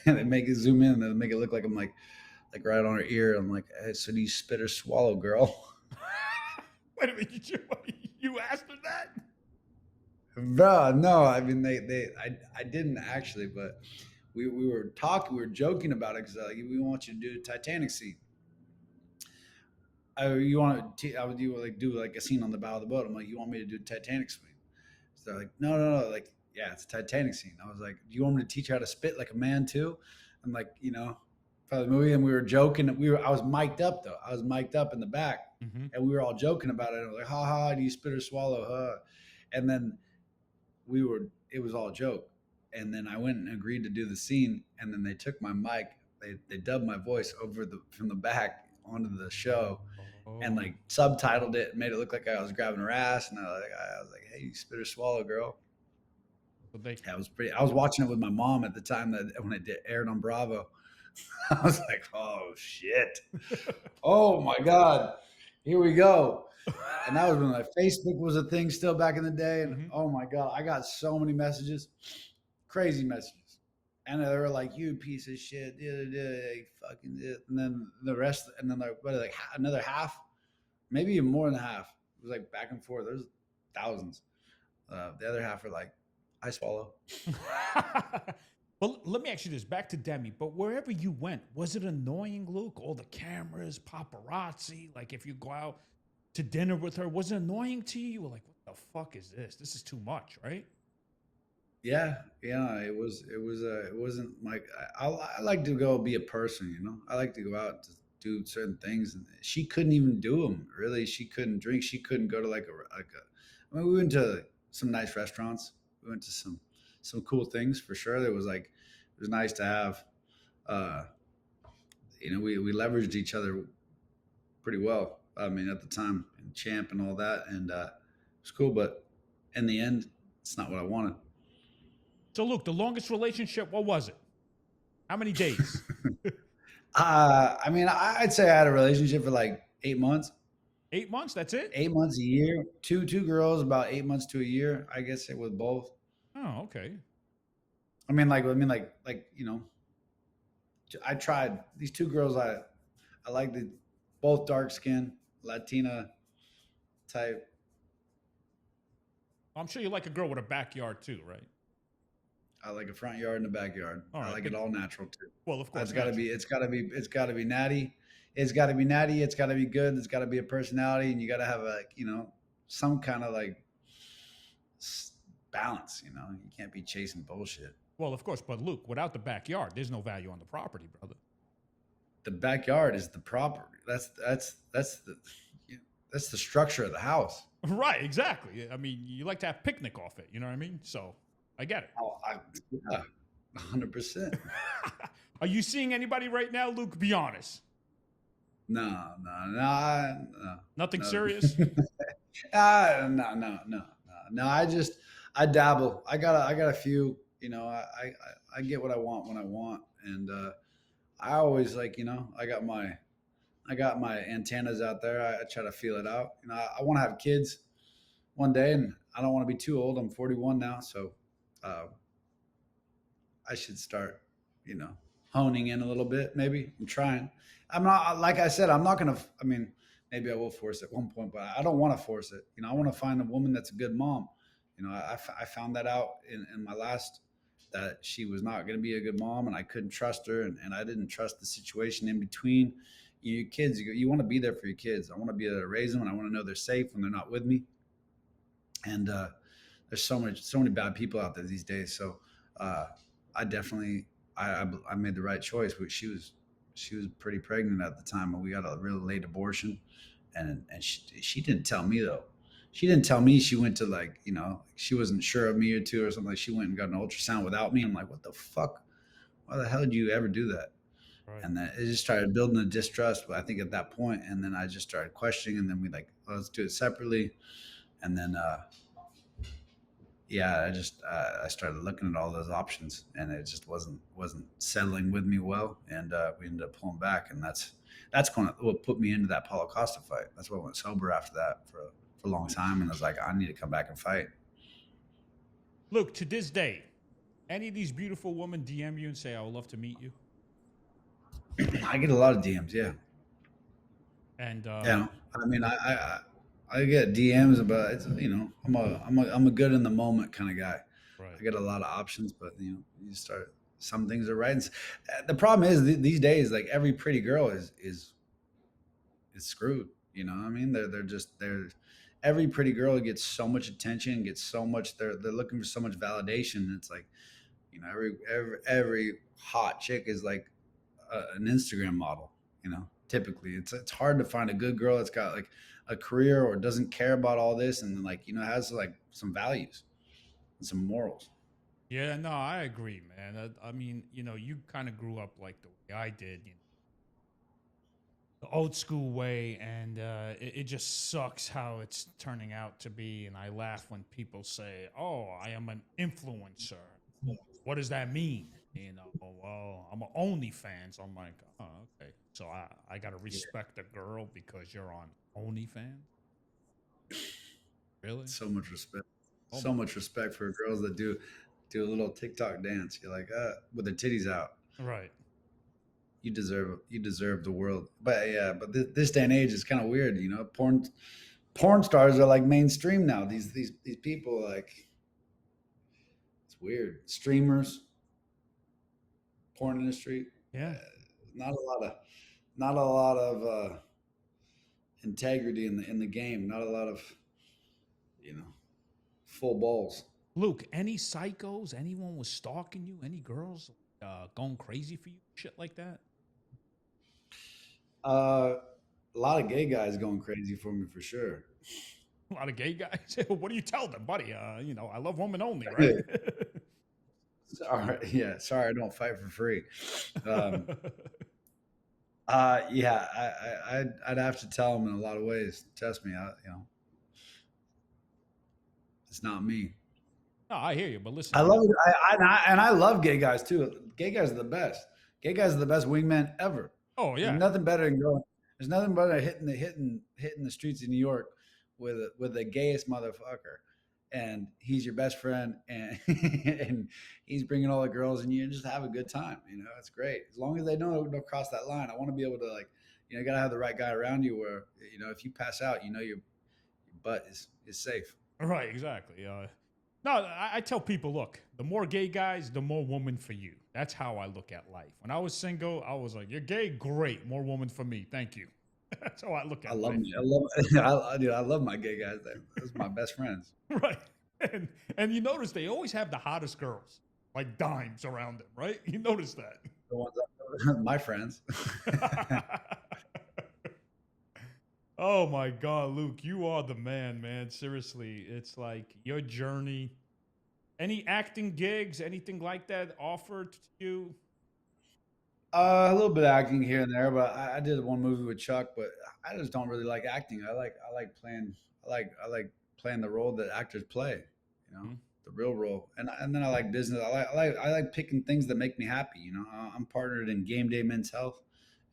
and they make it zoom in, and they make it look like I'm like right on her ear. I'm like, hey, so do you spit or swallow, girl? Wait a minute, you asked her that? Bro, no, I mean I didn't actually, but we were joking about it because like, we want you to do a Titanic scene. You want to? I would do like a scene on the bow of the boat. I'm like, you want me to do a Titanic scene? So they're like, no, like yeah, it's a Titanic scene. I was like, do you want me to teach you how to spit like a man too? I'm like, you know, for the movie, and we were joking. I was mic'd up though. I was mic'd up in the back, Mm-hmm. and we were all joking about it. And I was like, ha ha, do you spit or swallow? Huh? And then it was all a joke. And then I went and agreed to do the scene, and then they took my mic, they dubbed my voice over the from the back onto the show, and Oh, like subtitled it and made it look like I was grabbing her ass, and I was like, hey, you spit or swallow, girl. so they. Yeah, it was pretty. I was watching it with my mom at the time that when it aired on Bravo. I was like, oh shit, oh my god, here we go. And that was when like Facebook was a thing still back in the day. And Mm-hmm. oh my god, I got so many messages, crazy messages, and they were like, "You piece of shit, fucking it." And then the rest, and then like another half, maybe even more than half. It was like back and forth. There's thousands. The other half are like, "I swallow." Well, let me ask you this: back to Demi. But wherever you went, was it annoying, Luke? All the cameras, paparazzi. Like if you go out to dinner with her, was it annoying to you? You were like, "What the fuck is this? This is too much, right?" Yeah, yeah, it was. It was. It wasn't like I like to go be a person. You know, I like to go out to do certain things, and she couldn't even do them. Really, she couldn't drink. She couldn't go to like a. I mean, we went to some nice restaurants. We went to some cool things for sure. There was like it was nice to have. Uh, you know, we leveraged each other pretty well. I mean, at the time, and champ and all that, and it was cool. But in the end, it's not what I wanted. So, Luke, the longest relationship, what was it? How many days? I mean, I'd say I had a relationship for like 8 months, 8 months. That's it. 8 months a year. Two girls, about 8 months to a year. I guess it was both. Oh, okay. Like you know, I tried these two girls. I liked the both dark skin, Latina type. I'm sure you like a girl with a backyard too, right? I like a front yard and a backyard. All I right, like but it all natural too. well, of course, It's got to natural. be. It's got to be. It's got to be natty. It's got to be natty. It's got to be good. It's got to be a personality, and you got to have a some kind of like balance. You know, you can't be chasing bullshit. Well, of course, but Luke, without the backyard, there's no value on the property, brother. The backyard is the property. That's the structure of the house. Right, exactly. I mean, you like to have picnic off it. You know what I mean? So I get it. Oh, yeah, 100%. Are you seeing anybody right now, Luke? Be honest. No. Nothing No. serious? No. I dabble. I got a few. I get what I want when I want, and I always like I got my antennas out there. I try to feel it out. I want to have kids one day, and I don't want to be too old. I'm 41 now, so uh, I should start, you know, honing in a little bit. Maybe I'm trying. I'm not like I said. I'm not gonna. I mean, maybe I will force it at one point, but I don't want to force it. I want to find a woman that's a good mom. I found that out in my last that she was not going to be a good mom, and I couldn't trust her, and I didn't trust the situation in between. Your kids, you want to be there for your kids. I want to be there to raise them, and I want to know they're safe when they're not with me. And there's so many bad people out there these days. So uh, I definitely I made the right choice. She was pretty pregnant at the time, and we got a really late abortion. And she didn't tell me though. She didn't tell me she went to she wasn't sure of me or two or something. Like she went and got an ultrasound without me. I'm like, what the fuck? Why the hell did you ever do that? Right. And then it just started building a distrust. I think at that point, and then I just started questioning. And then we like, let's do it separately. And then yeah, I started looking at all those options, and it just wasn't settling with me well, and we ended up pulling back, and that's kind of what put me into that Paulo Costa fight. That's why I went sober after that for a long time, and I was like, I need to come back and fight. Luke, to this day, any of these beautiful women DM you and say, I would love to meet you? I get a lot of DMs, yeah. And Yeah, I mean, I get DMs about it's. I'm a good in the moment kind of guy. right. I get a lot of options, but you start some things are right. The problem is these days, like every pretty girl is screwed. You know what I mean? They're every pretty girl gets so much attention, gets so much. They're looking for so much validation. It's like every hot chick is like an Instagram model. Typically it's hard to find a good girl that's got like a career or doesn't care about all this and like has like some values and some morals. Yeah, no, I agree, man. I mean, you kind of grew up like the way I did, the old school way, and it just sucks how it's turning out to be. And I laugh when people say, "Oh, I am an influencer." What does that mean? Well, I'm an OnlyFans. I'm like, oh, okay. So I got to Yeah. respect a girl because you're on OnlyFans? Really? So much respect. Oh So my. much respect for girls that do a little TikTok dance. You're like, with their titties out. Right. You deserve the world. But yeah, but this day and age is kind of weird. Porn stars are like mainstream now. These people like it's weird. Streamers, porn industry, Yeah. not a lot of not a lot of integrity in the game. Not a lot of you know full balls. Luke, any psychos? Anyone was stalking you? Any girls going crazy for you? Shit like that? Uh, a lot of gay guys going crazy for me for sure. A lot of gay guys. What do you tell them, buddy? I love women only, right? Sorry, yeah, sorry, I don't fight for free. Um, yeah, I'd have to tell them in a lot of ways. Trust me, it's not me. No, I hear you, but listen, I love it. I love gay guys too. Gay guys are the best. Gay guys are the best wingmen ever. oh There's yeah, nothing better than going. There's nothing better than hitting the streets of New York with the gayest motherfucker, and he's your best friend, and and he's bringing all the girls, and you just have a good time. It's great as long as they don't cross that line. I want to be able to you gotta have the right guy around you where if you pass out, your butt is safe. right, exactly. No, I tell people, look, the more gay guys, the more woman for you. That's how I look at life. When I was single, I was like, you're gay, great, more woman for me, thank you. That's how I look I at love life. me. I love. Dude, I love my gay guys. Those are my best friends. Right. And you notice they always have the hottest girls, like dimes around them, right? You notice that. The ones my friends. Oh my God, Luke, you are the man, man. Seriously, it's like your journey. Any acting gigs, anything like that offered to you? A little bit of acting here and there, but I did one movie with Chuck, but I just don't really like acting. I like playing I like playing the role that actors play, Hmm? the real role. And then I like business. I like picking things that make me happy. I'm partnered in Game Day Men's Health,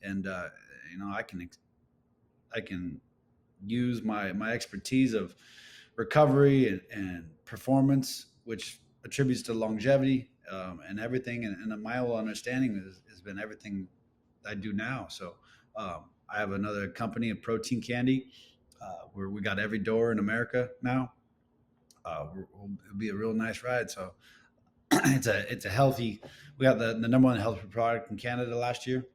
and I can use my expertise of recovery and performance, which attributes to longevity, and everything. And my whole understanding has been everything I do now. So I have another company of protein candy, where we got every door in America now. It'll be a real nice ride. So it's a healthy. We got the number one healthy product in Canada last year.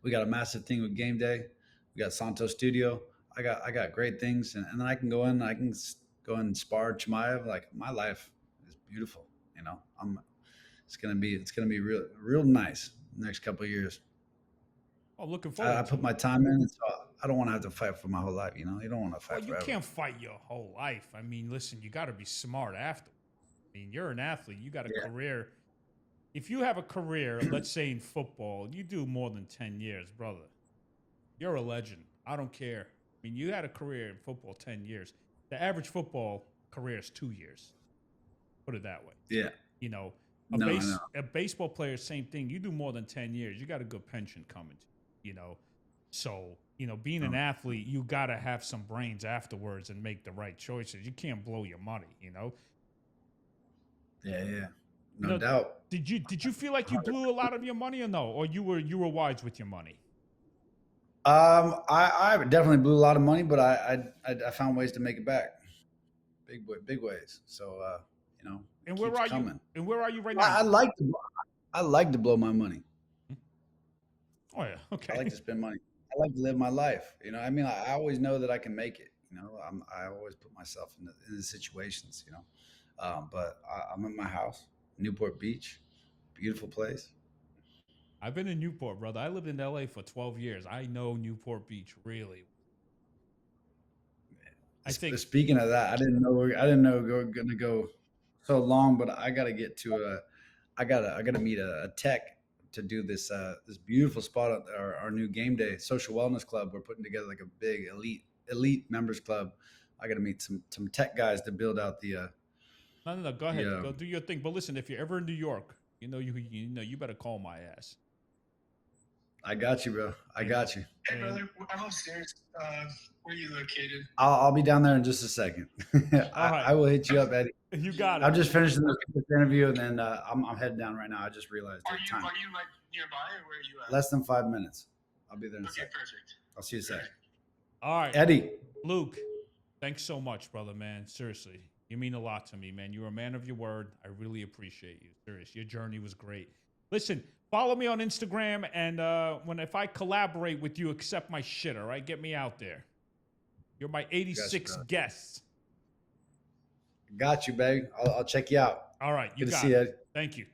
We got a massive thing with Game Day. We got Santo Studio. I got great things, and then I can go in. I can go and spar Chimaev. Like, my life is beautiful. I'm. It's gonna be real nice the next couple of years. Oh, looking I forward put to it. my time in, and so I don't want to have to fight for my whole life. You don't want to Well, fight you forever. can't fight your whole life. I mean, listen, you got to be smart after. I mean, you're an athlete. You got a Yeah, career. If you have a career, let's say in football, you do more than 10 years, brother, you're a legend. I don't care. I mean, you had a career in football 10 years. The average football career is 2 years. Put it that way. yeah. You know, a No, I know. baseball player, same thing. You do more than 10 years, you got a good pension coming to you, So, being an No. athlete, you got to have some brains afterwards and make the right choices. You can't blow your money. Yeah, yeah. You No know, doubt. did you feel like you blew a lot of your money or no? Or you were wise with your money? I definitely blew a lot of money, but I found ways to make it back. Big ways. So it And where keeps are you? coming. And where are you right now? I like to blow my money. Oh yeah, I like okay. to spend money. I like to live my life. I mean, I always know that I can make it. I always put myself in the situations. But I'm in my house, Newport Beach, beautiful place. I've been in Newport, brother. I lived in LA for 12 years. I know Newport Beach really. I think Speaking of that, I didn't know we were gonna go so long, but I gotta get to I gotta meet a tech to do this beautiful spot at our new Game Day social wellness club. We're putting together like a big elite members club. I gotta meet some tech guys to build out no, no, no. Go the ahead, go do your thing. But listen, if you're ever in New York, you better call my ass. I got you, bro. I You know, got you. Hey, and brother, I'm upstairs. Where are you located? I'll be down there in just a second. all I right, will hit you up, Eddie. you got it. I'm just finishing this interview, and then I'm heading down right now. I just realized Are the you time. are you like nearby, or where are you at? Less than 5 minutes. I'll be there in a Okay, second. perfect. I'll see you in a second. All right, Eddie, Luke. Thanks so much, brother, man. Seriously, you mean a lot to me, man. You're a man of your word. I really appreciate you. Serious, your journey was great. Listen, follow me on Instagram, and if I collaborate with you, accept my shit. All right, get me out there. You're my got you, 86 brother. guest. Got you, baby. I'll check you out. All right, you Good to got see you, it. Eddie. Thank you.